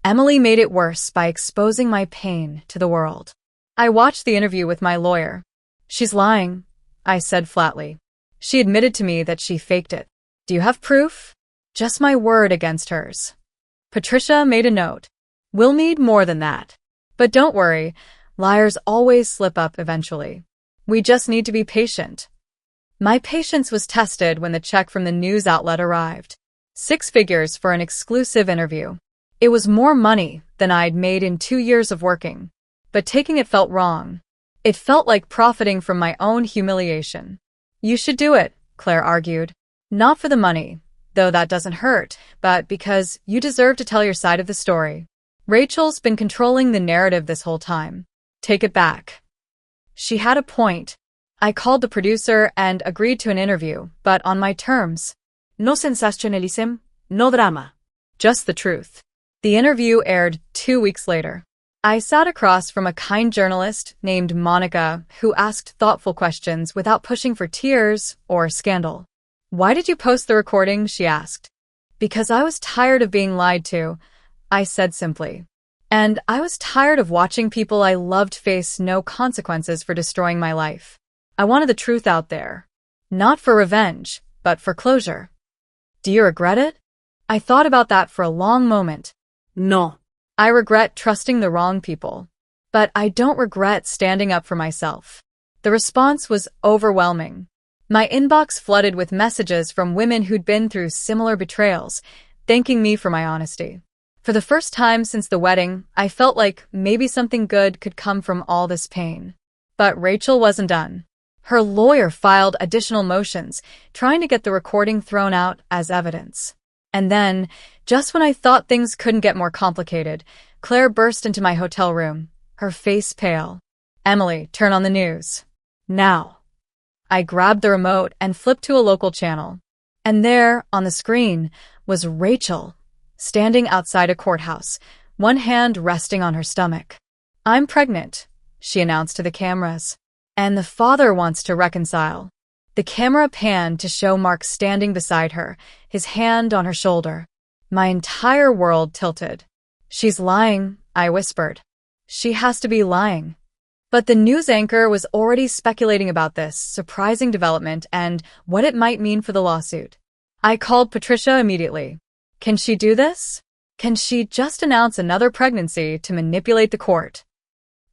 Emily made it worse by exposing my pain to the world." I watched the interview with my lawyer. "She's lying," I said flatly. "She admitted to me that she faked it. Do you have proof?" "Just my word against hers." Patricia made a note. "We'll need more than that. But don't worry, liars always slip up eventually. We just need to be patient." My patience was tested when the check from the news outlet arrived. 6 figures for an exclusive interview. It was more money than I'd made in 2 years of working. But taking it felt wrong. It felt like profiting from my own humiliation. "You should do it," Claire argued. "Not for the money, though that doesn't hurt, but because you deserve to tell your side of the story. Rachel's been controlling the narrative this whole time. Take it back." She had a point. I called the producer and agreed to an interview, but on my terms. No sensationalism, no drama. Just the truth. The interview aired 2 weeks later. I sat across from a kind journalist named Monica who asked thoughtful questions without pushing for tears or scandal. "Why did you post the recording?" she asked. "Because I was tired of being lied to," I said simply. "And I was tired of watching people I loved face no consequences for destroying my life. I wanted the truth out there. Not for revenge, but for closure." "Do you regret it?" I thought about that for a long moment. No. I regret trusting the wrong people. But I don't regret standing up for myself. The response was overwhelming. My inbox flooded with messages from women who'd been through similar betrayals, thanking me for my honesty. For the first time since the wedding, I felt like maybe something good could come from all this pain. But Rachel wasn't done. Her lawyer filed additional motions, trying to get the recording thrown out as evidence. And then, just when I thought things couldn't get more complicated, Claire burst into my hotel room, her face pale. "Emily, turn on the news. Now." I grabbed the remote and flipped to a local channel. And there, on the screen, was Rachel, standing outside a courthouse, one hand resting on her stomach. "I'm pregnant," she announced to the cameras. "And the father wants to reconcile." The camera panned to show Mark standing beside her, his hand on her shoulder. My entire world tilted. "She's lying," I whispered. "She has to be lying." But the news anchor was already speculating about this surprising development and what it might mean for the lawsuit. I called Patricia immediately. "Can she do this? Can she just announce another pregnancy to manipulate the court?"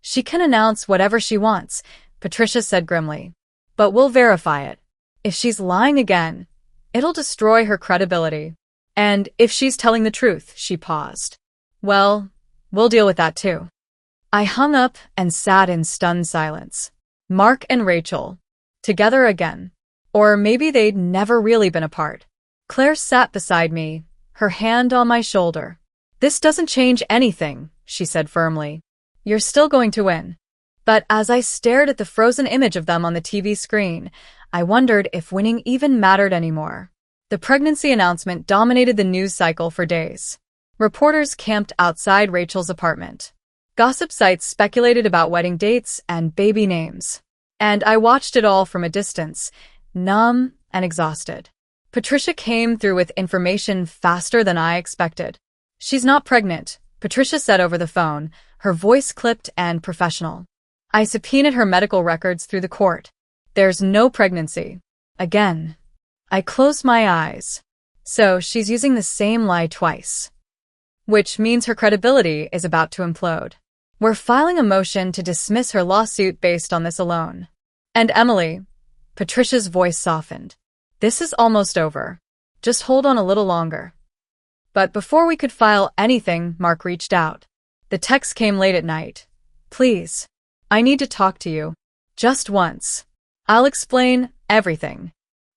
"She can announce whatever she wants," Patricia said grimly. "But we'll verify it. If she's lying again, it'll destroy her credibility. And if she's telling the truth," she paused, "well, we'll deal with that too." I hung up and sat in stunned silence. Mark and Rachel, together again. Or maybe they'd never really been apart. Claire sat beside me, her hand on my shoulder. "This doesn't change anything," she said firmly. "You're still going to win." But as I stared at the frozen image of them on the TV screen, I wondered if winning even mattered anymore. The pregnancy announcement dominated the news cycle for days. Reporters camped outside Rachel's apartment. Gossip sites speculated about wedding dates and baby names. And I watched it all from a distance, numb and exhausted. Patricia came through with information faster than I expected. "She's not pregnant," Patricia said over the phone, her voice clipped and professional. I subpoenaed her medical records through the court. "There's no pregnancy." Again. I closed my eyes. So she's using the same lie twice. Which means her credibility is about to implode. We're filing a motion to dismiss her lawsuit based on this alone. "And Emily," Patricia's voice softened, "this is almost over. Just hold on a little longer." But before we could file anything, Mark reached out. The text came late at night. "Please. I need to talk to you. Just once. I'll explain everything.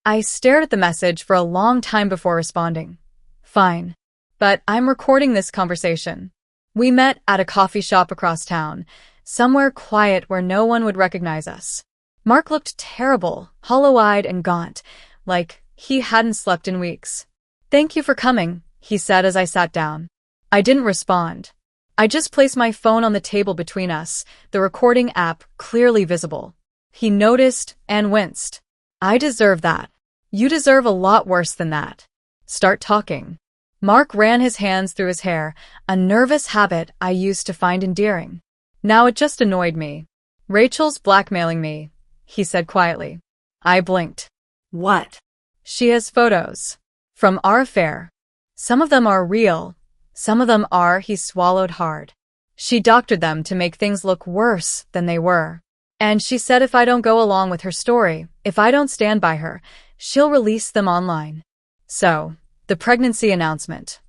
I stared at the message for a long time before responding. Fine. But I'm recording this conversation. We met at a coffee shop across town, somewhere quiet where no one would recognize us. Mark looked terrible, hollow-eyed and gaunt, like he hadn't slept in weeks. Thank you for coming, he said as I sat down. I didn't respond. I just placed my phone on the table between us, the recording app clearly visible. He noticed and winced. I deserve that. You deserve a lot worse than that. Start talking. Mark ran his hands through his hair, a nervous habit I used to find endearing. Now it just annoyed me. Rachel's blackmailing me, he said quietly. I blinked. What? She has photos. From our affair. Some of them are real. Some of them are, he swallowed hard. She doctored them to make things look worse than they were. And she said if I don't go along with her story, if I don't stand by her, she'll release them online. So, the pregnancy announcement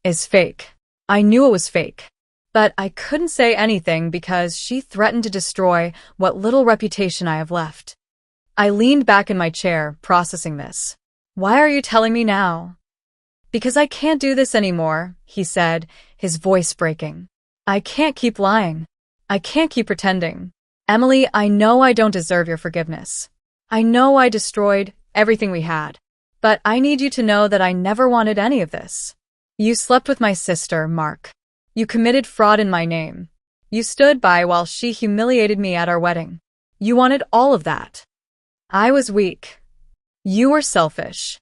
is fake. I knew it was fake. But I couldn't say anything because she threatened to destroy what little reputation I have left. I leaned back in my chair, processing this. Why are you telling me now? Because I can't do this anymore, he said, his voice breaking. I can't keep lying. I can't keep pretending. Emily, I know I don't deserve your forgiveness. I know I destroyed everything we had. But I need you to know that I never wanted any of this. You slept with my sister, Mark. You committed fraud in my name. You stood by while she humiliated me at our wedding. You wanted all of that. I was weak. You were selfish.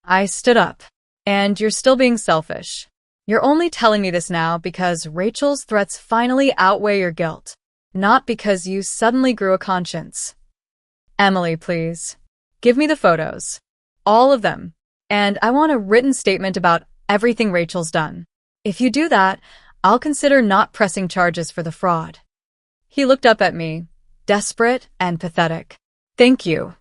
I stood up. And you're still being selfish. You're only telling me this now because Rachel's threats finally outweigh your guilt, not because you suddenly grew a conscience. Emily, please. Give me the photos. All of them. And I want a written statement about everything Rachel's done. If you do that, I'll consider not pressing charges for the fraud. He looked up at me, desperate and pathetic. Thank you.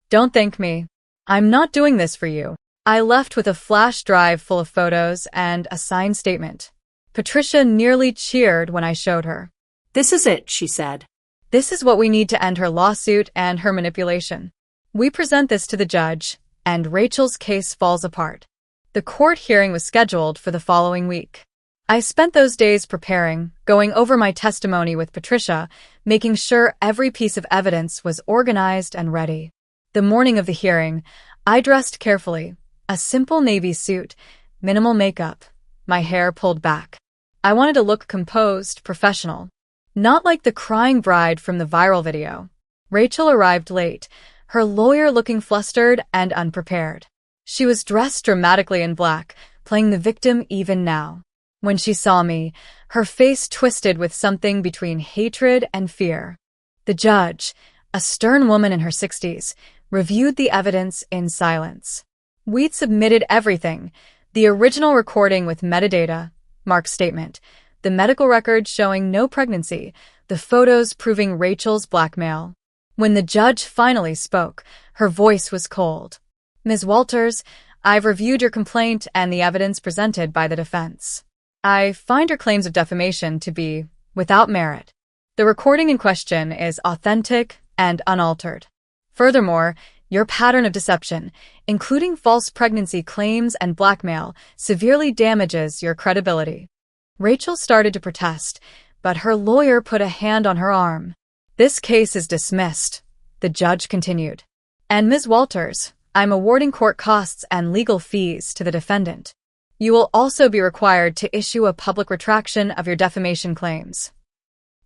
Don't thank me. I'm not doing this for you. I left with a flash drive full of photos and a signed statement. Patricia nearly cheered when I showed her. This is it, she said. This is what we need to end her lawsuit and her manipulation. We present this to the judge, and Rachel's case falls apart. The court hearing was scheduled for the following week. I spent those days preparing, going over my testimony with Patricia, making sure every piece of evidence was organized and ready. The morning of the hearing, I dressed carefully. A simple navy suit, minimal makeup, my hair pulled back. I wanted to look composed, professional. Not like the crying bride from the viral video. Rachel arrived late, her lawyer looking flustered and unprepared. She was dressed dramatically in black, playing the victim even now. When she saw me, her face twisted with something between hatred and fear. The judge, a stern woman in her 60s, reviewed the evidence in silence. We'd submitted everything, the original recording with metadata, Mark's statement, the medical record showing no pregnancy, the photos proving Rachel's blackmail. When the judge finally spoke, her voice was cold. Ms. Walters, I've reviewed your complaint and the evidence presented by the defense. I find your claims of defamation to be without merit. The recording in question is authentic and unaltered. Furthermore, your pattern of deception, including false pregnancy claims and blackmail, severely damages your credibility. Rachel started to protest, but her lawyer put a hand on her arm. This case is dismissed, the judge continued. And Ms. Walters, I'm awarding court costs and legal fees to the defendant. You will also be required to issue a public retraction of your defamation claims.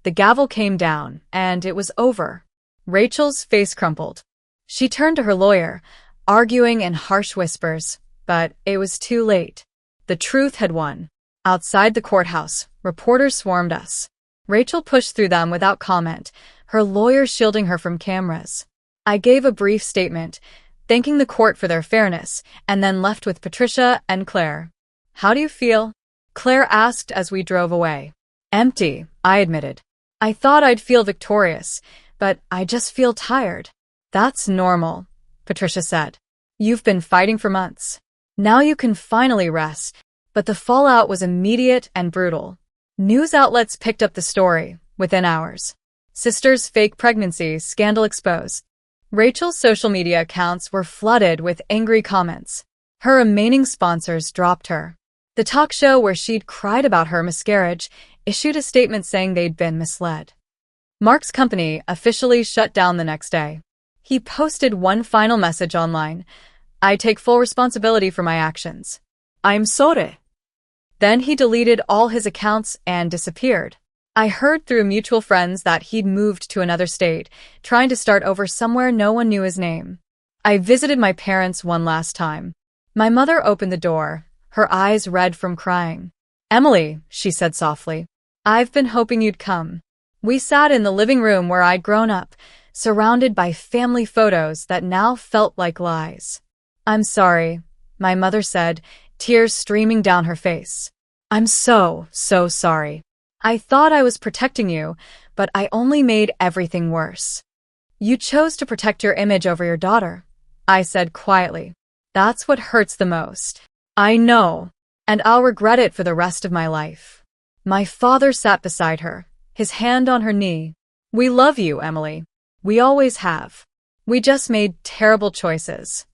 The gavel came down, and it was over. Rachel's face crumpled. She turned to her lawyer, arguing in harsh whispers, but it was too late. The truth had won. Outside the courthouse, reporters swarmed us. Rachel pushed through them without comment, her lawyer shielding her from cameras. I gave a brief statement, thanking the court for their fairness, and then left with Patricia and Claire. How do you feel? Claire asked as we drove away. Empty, I admitted. I thought I'd feel victorious, but I just feel tired. That's normal, Patricia said. You've been fighting for months. Now you can finally rest. But the fallout was immediate and brutal. News outlets picked up the story within hours. Sister's fake pregnancy scandal exposed. Rachel's social media accounts were flooded with angry comments. Her remaining sponsors dropped her. The talk show where she'd cried about her miscarriage issued a statement saying they'd been misled. Mark's company officially shut down the next day. He posted one final message online: "I take full responsibility for my actions. I'm sorry." Then he deleted all his accounts and disappeared. I heard through mutual friends that he'd moved to another state, trying to start over somewhere no one knew his name. I visited my parents one last time. My mother opened the door, her eyes red from crying. "Emily," she said softly, "I've been hoping you'd come." We sat in the living room where I'd grown up, surrounded by family photos that now felt like lies. "I'm sorry," my mother said, tears streaming down her face. "I'm so sorry. I thought I was protecting you, but I only made everything worse." "You chose to protect your image over your daughter," I said quietly. "That's what hurts the most." "I know, and I'll regret it for the rest of my life." My father sat beside her, his hand on her knee. "We love you, Emily. We always have. We just made terrible choices."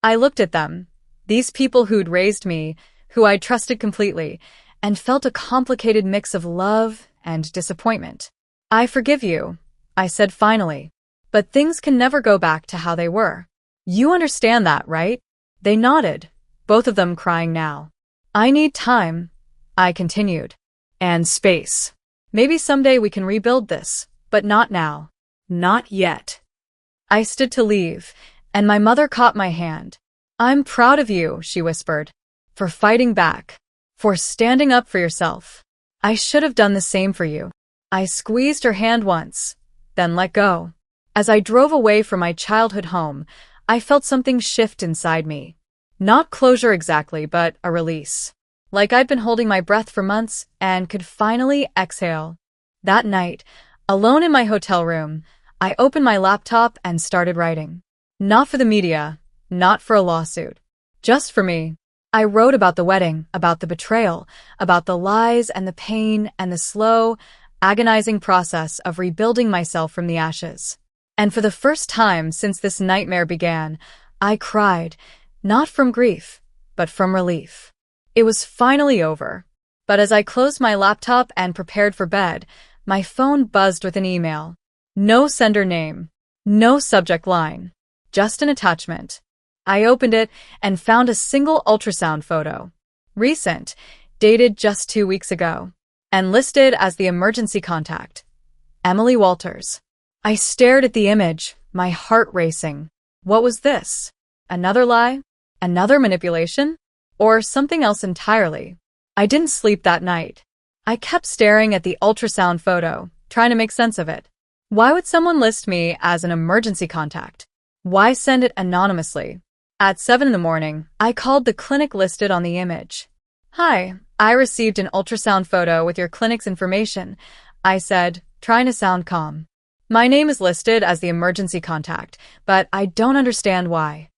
I looked at them, these people who'd raised me, who I'd trusted completely, and felt a complicated mix of love and disappointment. "I forgive you," I said finally, "but things can never go back to how they were. You understand that, right?" They nodded, both of them crying now. "I need time," I continued. "And space. Maybe someday we can rebuild this, but not now." "Not yet." I stood to leave, and my mother caught my hand. "I'm proud of you," she whispered, "for fighting back, for standing up for yourself. I should have done the same for you." I squeezed her hand once, then let go. As I drove away from my childhood home, I felt something shift inside me. Not closure exactly, but a release. Like I'd been holding my breath for months and could finally exhale. That night, alone in my hotel room, I opened my laptop and started writing. Not for the media, not for a lawsuit. Just for me. I wrote about the wedding, about the betrayal, about the lies and the pain and the slow, agonizing process of rebuilding myself from the ashes. And for the first time since this nightmare began, I cried, not from grief, but from relief. It was finally over. But as I closed my laptop and prepared for bed, my phone buzzed with an email. No sender name, no subject line, just an attachment. I opened it and found a single ultrasound photo. Recent, dated just 2 weeks ago, and listed as the emergency contact. Emily Walters. I stared at the image, my heart racing. What was this? Another lie? Another manipulation? Or something else entirely? I didn't sleep that night. I kept staring at the ultrasound photo, trying to make sense of it. Why would someone list me as an emergency contact? Why send it anonymously? At 7 in the morning, I called the clinic listed on the image. "Hi, I received an ultrasound photo with your clinic's information," I said, trying to sound calm. "My name is listed as the emergency contact, but I don't understand why."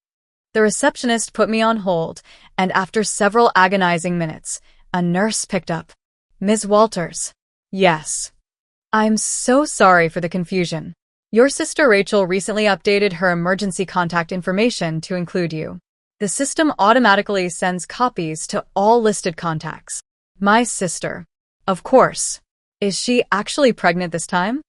The receptionist put me on hold, and after several agonizing minutes, a nurse picked up. "Ms. Walters." "Yes." "I'm so sorry for the confusion. Your sister Rachel recently updated her emergency contact information to include you. The system automatically sends copies to all listed contacts." "My sister. Of course. Is she actually pregnant this time?"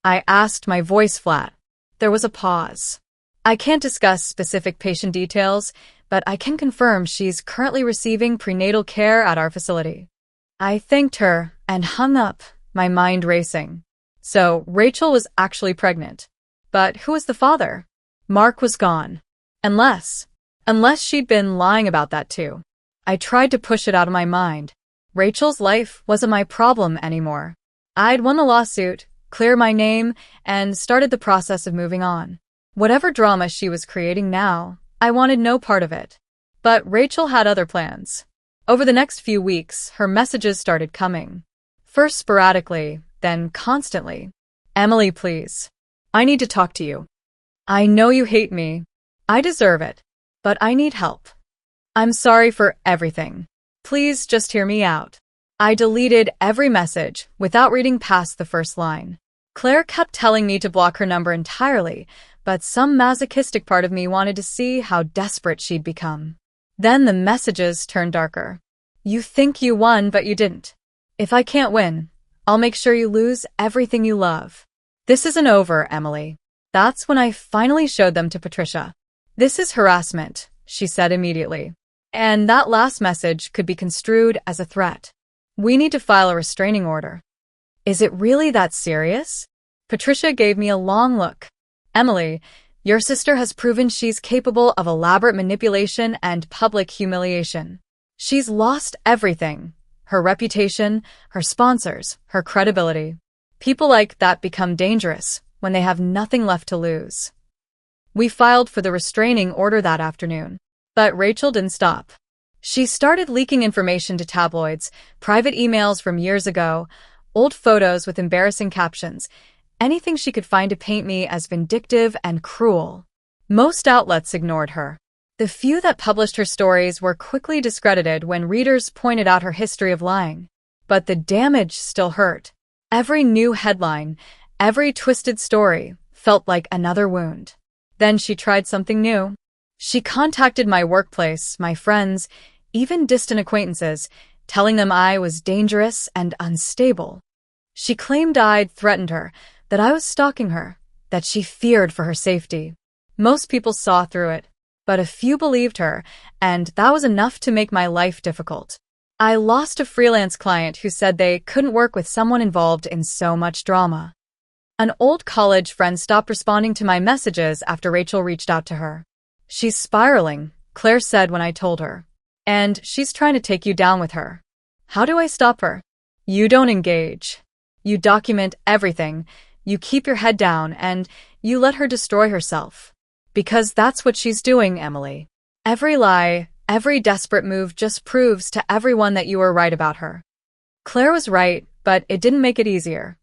I asked, my voice flat. There was a pause. "I can't discuss specific patient details, but I can confirm she's currently receiving prenatal care at our facility." I thanked her and hung up, my mind racing. So Rachel was actually pregnant. But who was the father? Mark was gone. Unless she'd been lying about that too. I tried to push it out of my mind. Rachel's life wasn't my problem anymore. I'd won the lawsuit, cleared my name, and started the process of moving on. Whatever drama she was creating now, I wanted no part of it. But Rachel had other plans. Over the next few weeks, her messages started coming. First sporadically, then constantly. "Emily, please. I need to talk to you. I know you hate me. I deserve it. But I need help. I'm sorry for everything. Please just hear me out." I deleted every message without reading past the first line. Claire kept telling me to block her number entirely, but some masochistic part of me wanted to see how desperate she'd become. Then the messages turned darker. You think you won, but you didn't. If I can't win, I'll make sure you lose everything you love. This isn't over, Emily. That's when I finally showed them to Patricia. This is harassment, she said immediately. And that last message could be construed as a threat. We need to file a restraining order. Is it really that serious? Patricia gave me a long look. Emily, your sister has proven she's capable of elaborate manipulation and public humiliation. She's lost everything. Her reputation, her sponsors, her credibility. People like that become dangerous when they have nothing left to lose. We filed for the restraining order that afternoon. But Rachel didn't stop. She started leaking information to tabloids, private emails from years ago, old photos with embarrassing captions, anything she could find to paint me as vindictive and cruel. Most outlets ignored her. The few that published her stories were quickly discredited when readers pointed out her history of lying. But the damage still hurt. Every new headline, every twisted story felt like another wound. Then she tried something new. She contacted my workplace, my friends, even distant acquaintances, telling them I was dangerous and unstable. She claimed I'd threatened her, that I was stalking her, that she feared for her safety. Most people saw through it, but a few believed her, and that was enough to make my life difficult. I lost a freelance client who said they couldn't work with someone involved in so much drama. An old college friend stopped responding to my messages after Rachel reached out to her. She's spiraling, Claire said when I told her. And she's trying to take you down with her. How do I stop her? You don't engage. You document everything, you keep your head down, and you let her destroy herself. Because that's what she's doing, Emily. Every lie, every desperate move just proves to everyone that you were right about her. Claire was right, but it didn't make it easier.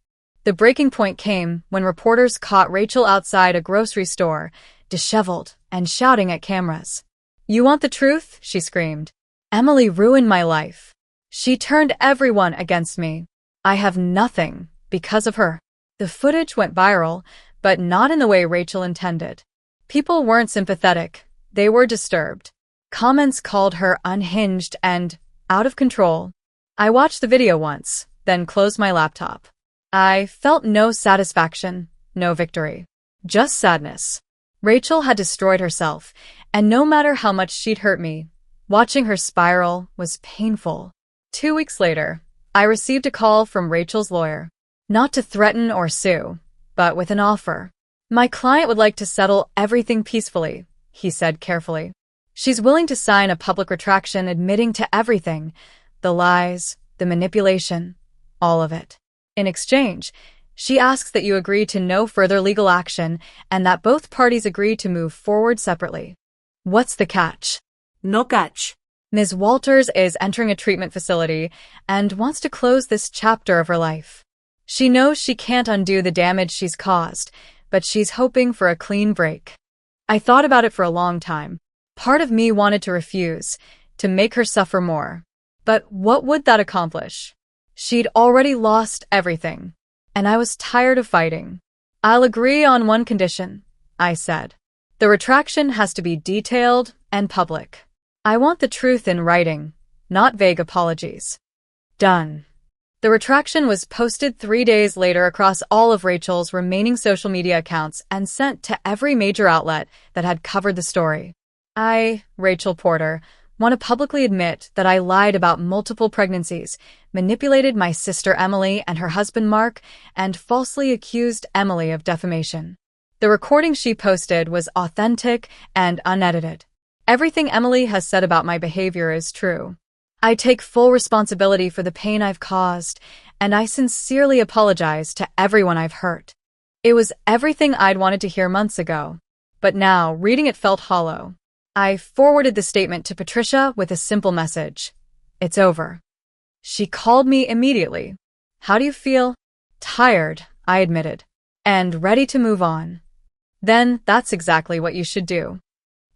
The breaking point came when reporters caught Rachel outside a grocery store, disheveled and shouting at cameras. You want the truth? She screamed. Emily ruined my life. She turned everyone against me. I have nothing because of her. The footage went viral, but not in the way Rachel intended. People weren't sympathetic. They were disturbed. Comments called her unhinged and out of control. I watched the video once, then closed my laptop. I felt no satisfaction, no victory. Just sadness. Rachel had destroyed herself, and no matter how much she'd hurt me, watching her spiral was painful. 2 weeks later, I received a call from Rachel's lawyer. Not to threaten or sue, but with an offer. My client would like to settle everything peacefully, he said carefully. She's willing to sign a public retraction admitting to everything, the lies, the manipulation, all of it. In exchange, she asks that you agree to no further legal action and that both parties agree to move forward separately. What's the catch? No catch. Ms. Walters is entering a treatment facility and wants to close this chapter of her life. She knows she can't undo the damage she's caused, but she's hoping for a clean break. I thought about it for a long time. Part of me wanted to refuse, to make her suffer more. But what would that accomplish? She'd already lost everything, and I was tired of fighting. I'll agree on one condition, I said. The retraction has to be detailed and public. I want the truth in writing, not vague apologies. Done. The retraction was posted 3 days later across all of Rachel's remaining social media accounts and sent to every major outlet that had covered the story. I, Rachel Porter, want to publicly admit that I lied about multiple pregnancies, manipulated my sister Emily and her husband Mark, and falsely accused Emily of defamation. The recording she posted was authentic and unedited. Everything Emily has said about my behavior is true. I take full responsibility for the pain I've caused, and I sincerely apologize to everyone I've hurt. It was everything I'd wanted to hear months ago, but now reading it felt hollow. I forwarded the statement to Patricia with a simple message. It's over. She called me immediately. How do you feel? Tired, I admitted, and ready to move on. Then that's exactly what you should do.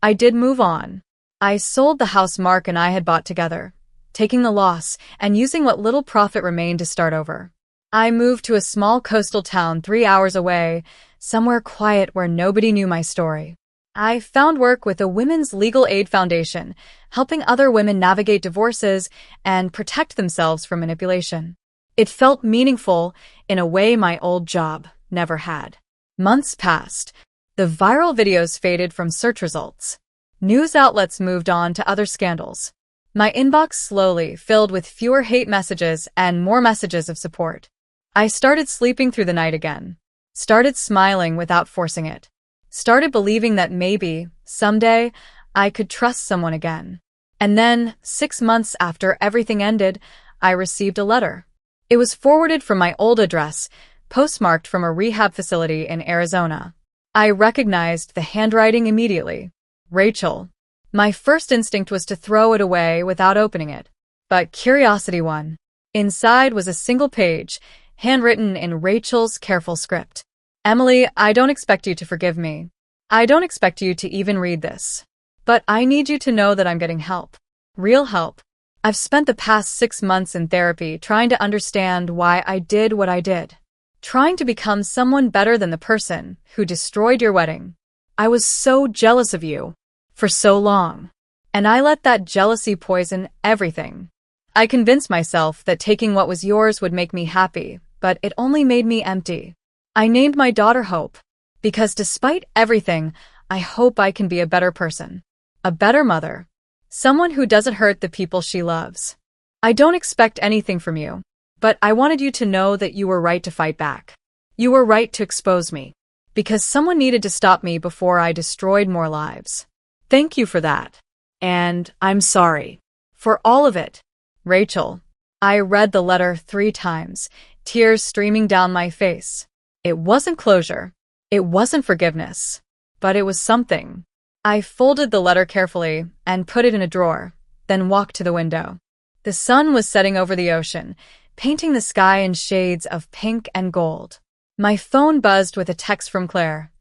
I did move on. I sold the house Mark and I had bought together, taking the loss and using what little profit remained to start over. I moved to a small coastal town 3 hours away, somewhere quiet where nobody knew my story. I found work with a women's legal aid foundation, helping other women navigate divorces and protect themselves from manipulation. It felt meaningful in a way my old job never had. Months passed. The viral videos faded from search results. News outlets moved on to other scandals. My inbox slowly filled with fewer hate messages and more messages of support. I started sleeping through the night again. Started smiling without forcing it. Started believing that maybe, someday, I could trust someone again. And then, 6 months after everything ended, I received a letter. It was forwarded from my old address, postmarked from a rehab facility in Arizona. I recognized the handwriting immediately. Rachel. My first instinct was to throw it away without opening it. But curiosity won. Inside was a single page, handwritten in Rachel's careful script. Emily, I don't expect you to forgive me. I don't expect you to even read this. But I need you to know that I'm getting help. Real help. I've spent the past 6 months in therapy trying to understand why I did what I did. Trying to become someone better than the person who destroyed your wedding. I was so jealous of you for so long. And I let that jealousy poison everything. I convinced myself that taking what was yours would make me happy, but it only made me empty. I named my daughter Hope, because despite everything, I hope I can be a better person. A better mother. Someone who doesn't hurt the people she loves. I don't expect anything from you, but I wanted you to know that you were right to fight back. You were right to expose me, because someone needed to stop me before I destroyed more lives. Thank you for that. And I'm sorry. For all of it. Rachel. I read the letter 3 times, tears streaming down my face. It wasn't closure. It wasn't forgiveness. But it was something. I folded the letter carefully and put it in a drawer, then walked to the window. The sun was setting over the ocean, painting the sky in shades of pink and gold. My phone buzzed with a text from Claire.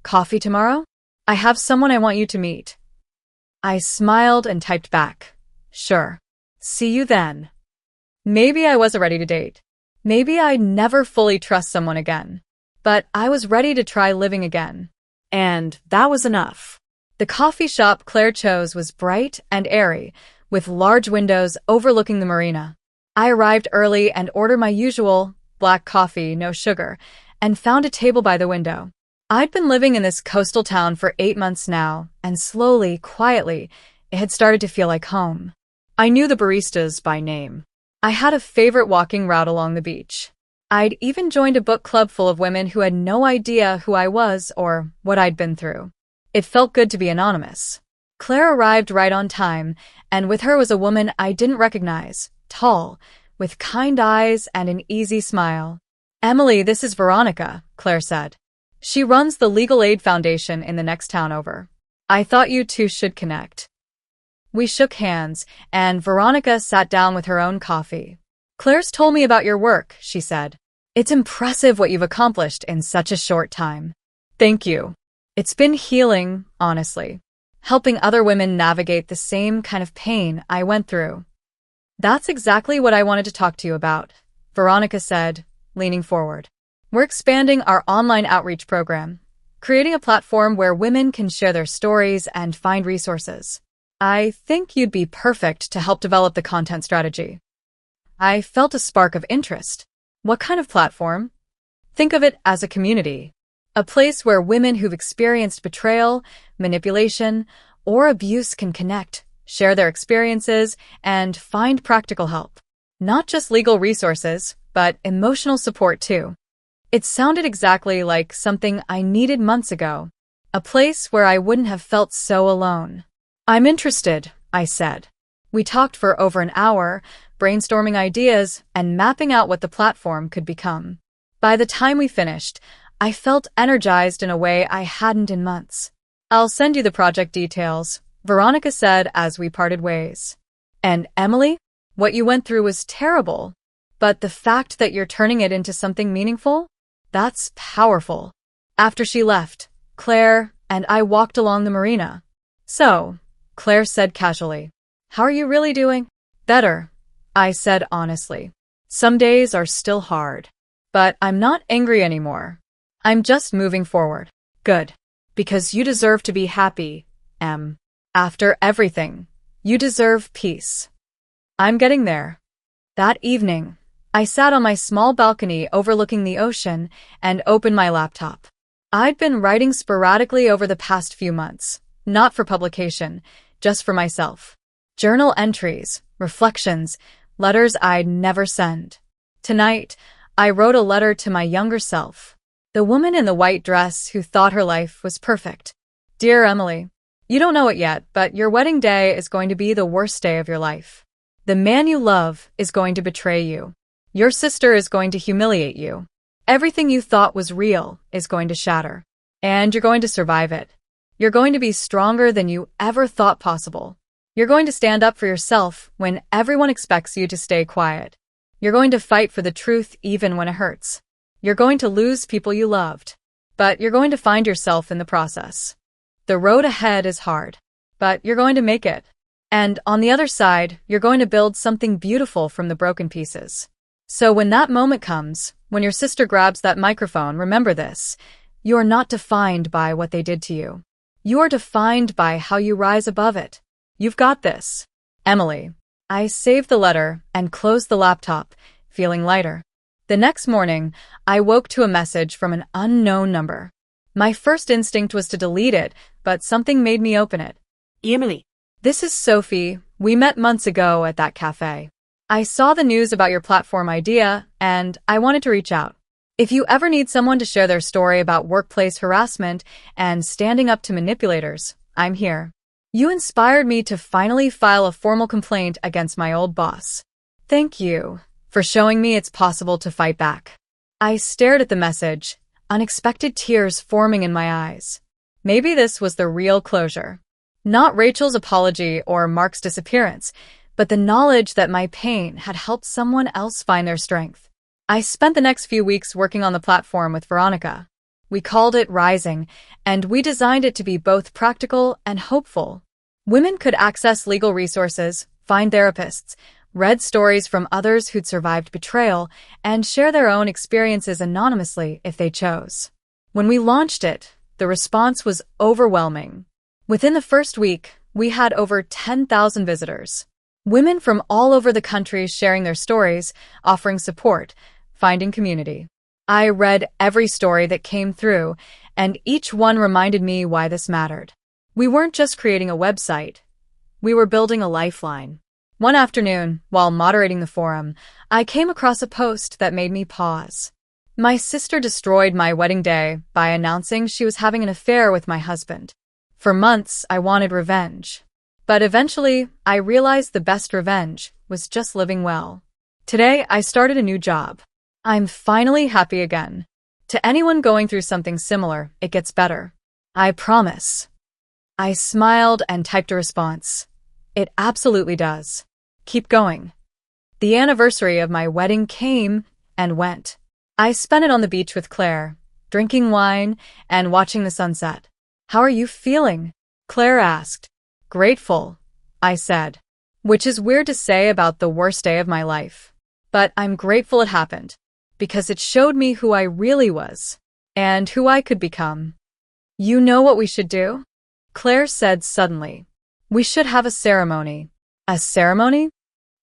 Coffee tomorrow? I have someone I want you to meet. I smiled and typed back. Sure. See you then. Maybe I wasn't ready to date. Maybe I'd never fully trust someone again. But I was ready to try living again. And that was enough. The coffee shop Claire chose was bright and airy, with large windows overlooking the marina. I arrived early and ordered my usual black coffee, no sugar, and found a table by the window. I'd been living in this coastal town for 8 months now, and slowly, quietly, it had started to feel like home. I knew the baristas by name. I had a favorite walking route along the beach. I'd even joined a book club full of women who had no idea who I was or what I'd been through. It felt good to be anonymous. Claire arrived right on time, and with her was a woman I didn't recognize, tall, with kind eyes and an easy smile. Emily, this is Veronica, Claire said. She runs the Legal Aid Foundation in the next town over. I thought you two should connect. We shook hands, and Veronica sat down with her own coffee. Claire's told me about your work, she said. It's impressive what you've accomplished in such a short time. Thank you. It's been healing, honestly. Helping other women navigate the same kind of pain I went through. That's exactly what I wanted to talk to you about, Veronica said, leaning forward. We're expanding our online outreach program, creating a platform where women can share their stories and find resources. I think you'd be perfect to help develop the content strategy. I felt a spark of interest. What kind of platform? Think of it as a community. A place where women who've experienced betrayal, manipulation, or abuse can connect, share their experiences, and find practical help. Not just legal resources, but emotional support too. It sounded exactly like something I needed months ago. A place where I wouldn't have felt so alone. I'm interested, I said. We talked for over an hour, brainstorming ideas and mapping out what the platform could become. By the time we finished, I felt energized in a way I hadn't in months. I'll send you the project details, Veronica said as we parted ways. And Emily, what you went through was terrible. But the fact that you're turning it into something meaningful? That's powerful. After she left, Claire and I walked along the marina. So, Claire said casually, how are you really doing? Better, I said honestly. Some days are still hard. But I'm not angry anymore. I'm just moving forward. Good. Because you deserve to be happy, Em. After everything, you deserve peace. I'm getting there. That evening, I sat on my small balcony overlooking the ocean and opened my laptop. I'd been writing sporadically over the past few months, not for publication, just for myself. Journal entries, reflections, letters I'd never send. Tonight, I wrote a letter to my younger self, the woman in the white dress who thought her life was perfect. Dear Emily, you don't know it yet, but your wedding day is going to be the worst day of your life. The man you love is going to betray you. Your sister is going to humiliate you. Everything you thought was real is going to shatter. And you're going to survive it. You're going to be stronger than you ever thought possible. You're going to stand up for yourself when everyone expects you to stay quiet. You're going to fight for the truth even when it hurts. You're going to lose people you loved. But you're going to find yourself in the process. The road ahead is hard. But you're going to make it. And on the other side, you're going to build something beautiful from the broken pieces. So when that moment comes, when your sister grabs that microphone, remember this. You are not defined by what they did to you. You are defined by how you rise above it. You've got this. Emily. I saved the letter and closed the laptop, feeling lighter. The next morning, I woke to a message from an unknown number. My first instinct was to delete it, but something made me open it. Emily. This is Sophie. We met months ago at that cafe. I saw the news about your platform idea, and I wanted to reach out. If you ever need someone to share their story about workplace harassment and standing up to manipulators, I'm here. You inspired me to finally file a formal complaint against my old boss. Thank you for showing me it's possible to fight back. I stared at the message, unexpected tears forming in my eyes. Maybe this was the real closure. Not Rachel's apology or Mark's disappearance, but the knowledge that my pain had helped someone else find their strength. I spent the next few weeks working on the platform with Veronica. We called it Rising, and we designed it to be both practical and hopeful. Women could access legal resources, find therapists, read stories from others who'd survived betrayal, and share their own experiences anonymously if they chose. When we launched it, the response was overwhelming. Within the first week, we had over 10,000 visitors. Women from all over the country sharing their stories, offering support, finding community. I read every story that came through, and each one reminded me why this mattered. We weren't just creating a website. We were building a lifeline. One afternoon, while moderating the forum, I came across a post that made me pause. My sister destroyed my wedding day by announcing she was having an affair with my husband. For months, I wanted revenge. But eventually, I realized the best revenge was just living well. Today, I started a new job. I'm finally happy again. To anyone going through something similar, it gets better. I promise. I smiled and typed a response. It absolutely does. Keep going. The anniversary of my wedding came and went. I spent it on the beach with Claire, drinking wine and watching the sunset. How are you feeling? Claire asked. Grateful, I said. Which is weird to say about the worst day of my life. But I'm grateful it happened, because it showed me who I really was, and who I could become. You know what we should do? Claire said suddenly. We should have a ceremony. A ceremony?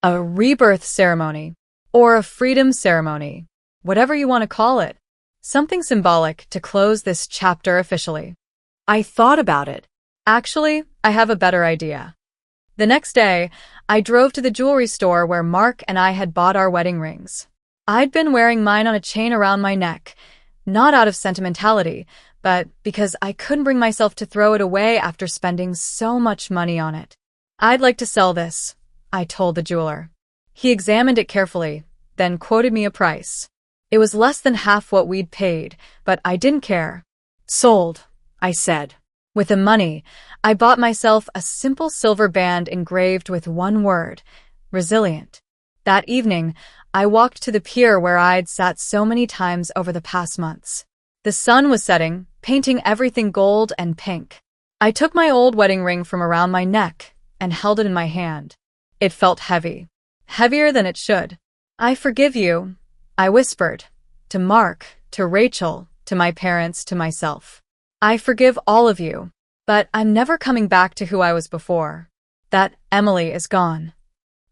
A rebirth ceremony. Or a freedom ceremony. Whatever you want to call it. Something symbolic to close this chapter officially. I thought about it. Actually, I have a better idea. The next day, I drove to the jewelry store where Mark and I had bought our wedding rings. I'd been wearing mine on a chain around my neck, not out of sentimentality, but because I couldn't bring myself to throw it away after spending so much money on it. I'd like to sell this, I told the jeweler. He examined it carefully, then quoted me a price. It was less than half what we'd paid, but I didn't care. Sold, I said. With the money, I bought myself a simple silver band engraved with one word, resilient. That evening, I walked to the pier where I'd sat so many times over the past months. The sun was setting, painting everything gold and pink. I took my old wedding ring from around my neck and held it in my hand. It felt heavy. Heavier than it should. I forgive you, I whispered. To Mark, to Rachel, to my parents, to myself. I forgive all of you, but I'm never coming back to who I was before. That Emily is gone.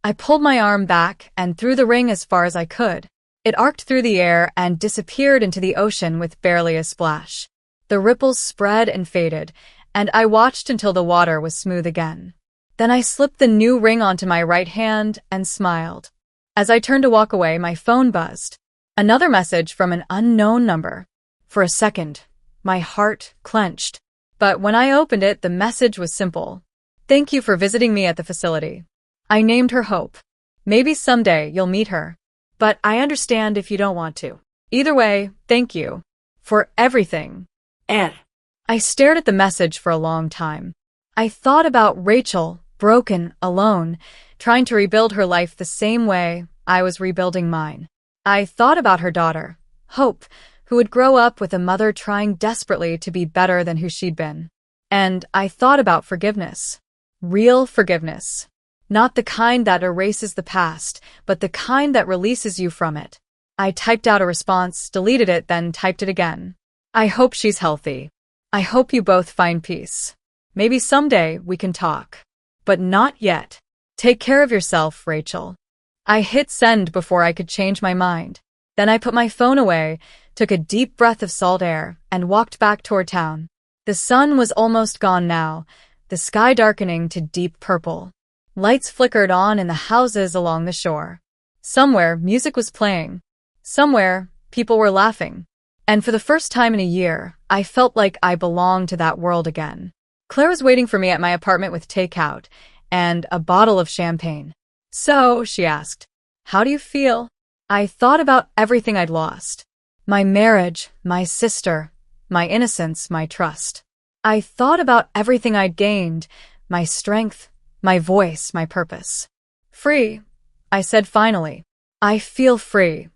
I pulled my arm back and threw the ring as far as I could. It arced through the air and disappeared into the ocean with barely a splash. The ripples spread and faded, and I watched until the water was smooth again. Then I slipped the new ring onto my right hand and smiled. As I turned to walk away, my phone buzzed. Another message from an unknown number. For a second, my heart clenched. But when I opened it, the message was simple. Thank you for visiting me at the facility. I named her Hope. Maybe someday you'll meet her. But I understand if you don't want to. Either way, thank you. For everything. Ed. I stared at the message for a long time. I thought about Rachel, broken, alone, trying to rebuild her life the same way I was rebuilding mine. I thought about her daughter, Hope, who would grow up with a mother trying desperately to be better than who she'd been. And I thought about forgiveness. Real forgiveness. Not the kind that erases the past, but the kind that releases you from it. I typed out a response, deleted it, then typed it again. I hope she's healthy. I hope you both find peace. Maybe someday we can talk. But not yet. Take care of yourself, Rachel. I hit send before I could change my mind. Then I put my phone away, took a deep breath of salt air, and walked back toward town. The sun was almost gone now, the sky darkening to deep purple. Lights flickered on in the houses along the shore. Somewhere, music was playing. Somewhere, people were laughing. And for the first time in a year, I felt like I belonged to that world again. Claire was waiting for me at my apartment with takeout and a bottle of champagne. So, she asked, how do you feel? I thought about everything I'd lost. My marriage, my sister, my innocence, my trust. I thought about everything I'd gained, my strength, my voice, my purpose. Free, I said finally. I feel free.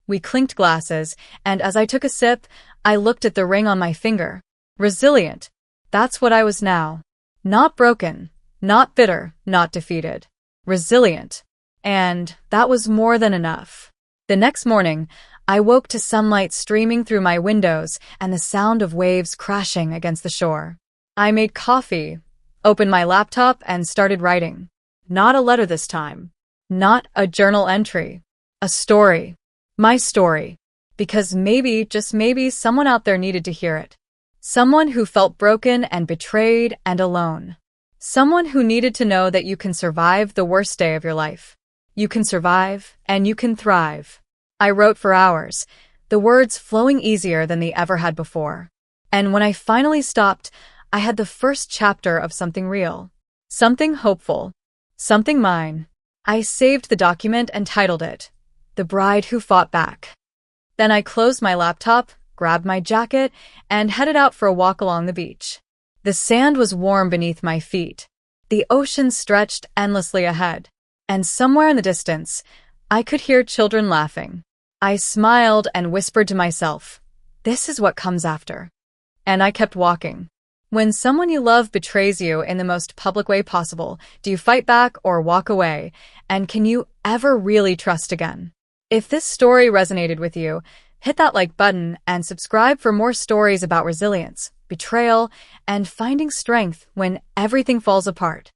We clinked glasses, and as I took a sip, I looked at the ring on my finger. Resilient. That's what I was now. Not broken, not bitter, not defeated. Resilient. And that was more than enough. The next morning, I woke to sunlight streaming through my windows and the sound of waves crashing against the shore. I made coffee, opened my laptop, and started writing. Not a letter this time. Not a journal entry. A story. My story. Because maybe, just maybe, someone out there needed to hear it. Someone who felt broken and betrayed and alone. Someone who needed to know that you can survive the worst day of your life. You can survive, and you can thrive. I wrote for hours, the words flowing easier than they ever had before. And when I finally stopped, I had the first chapter of something real. Something hopeful. Something mine. I saved the document and titled it, The Bride Who Fought Back. Then I closed my laptop, grabbed my jacket, and headed out for a walk along the beach. The sand was warm beneath my feet. The ocean stretched endlessly ahead. And somewhere in the distance, I could hear children laughing. I smiled and whispered to myself, this is what comes after. And I kept walking. When someone you love betrays you in the most public way possible, do you fight back or walk away? And can you ever really trust again? If this story resonated with you, hit that like button and subscribe for more stories about resilience, betrayal, and finding strength when everything falls apart.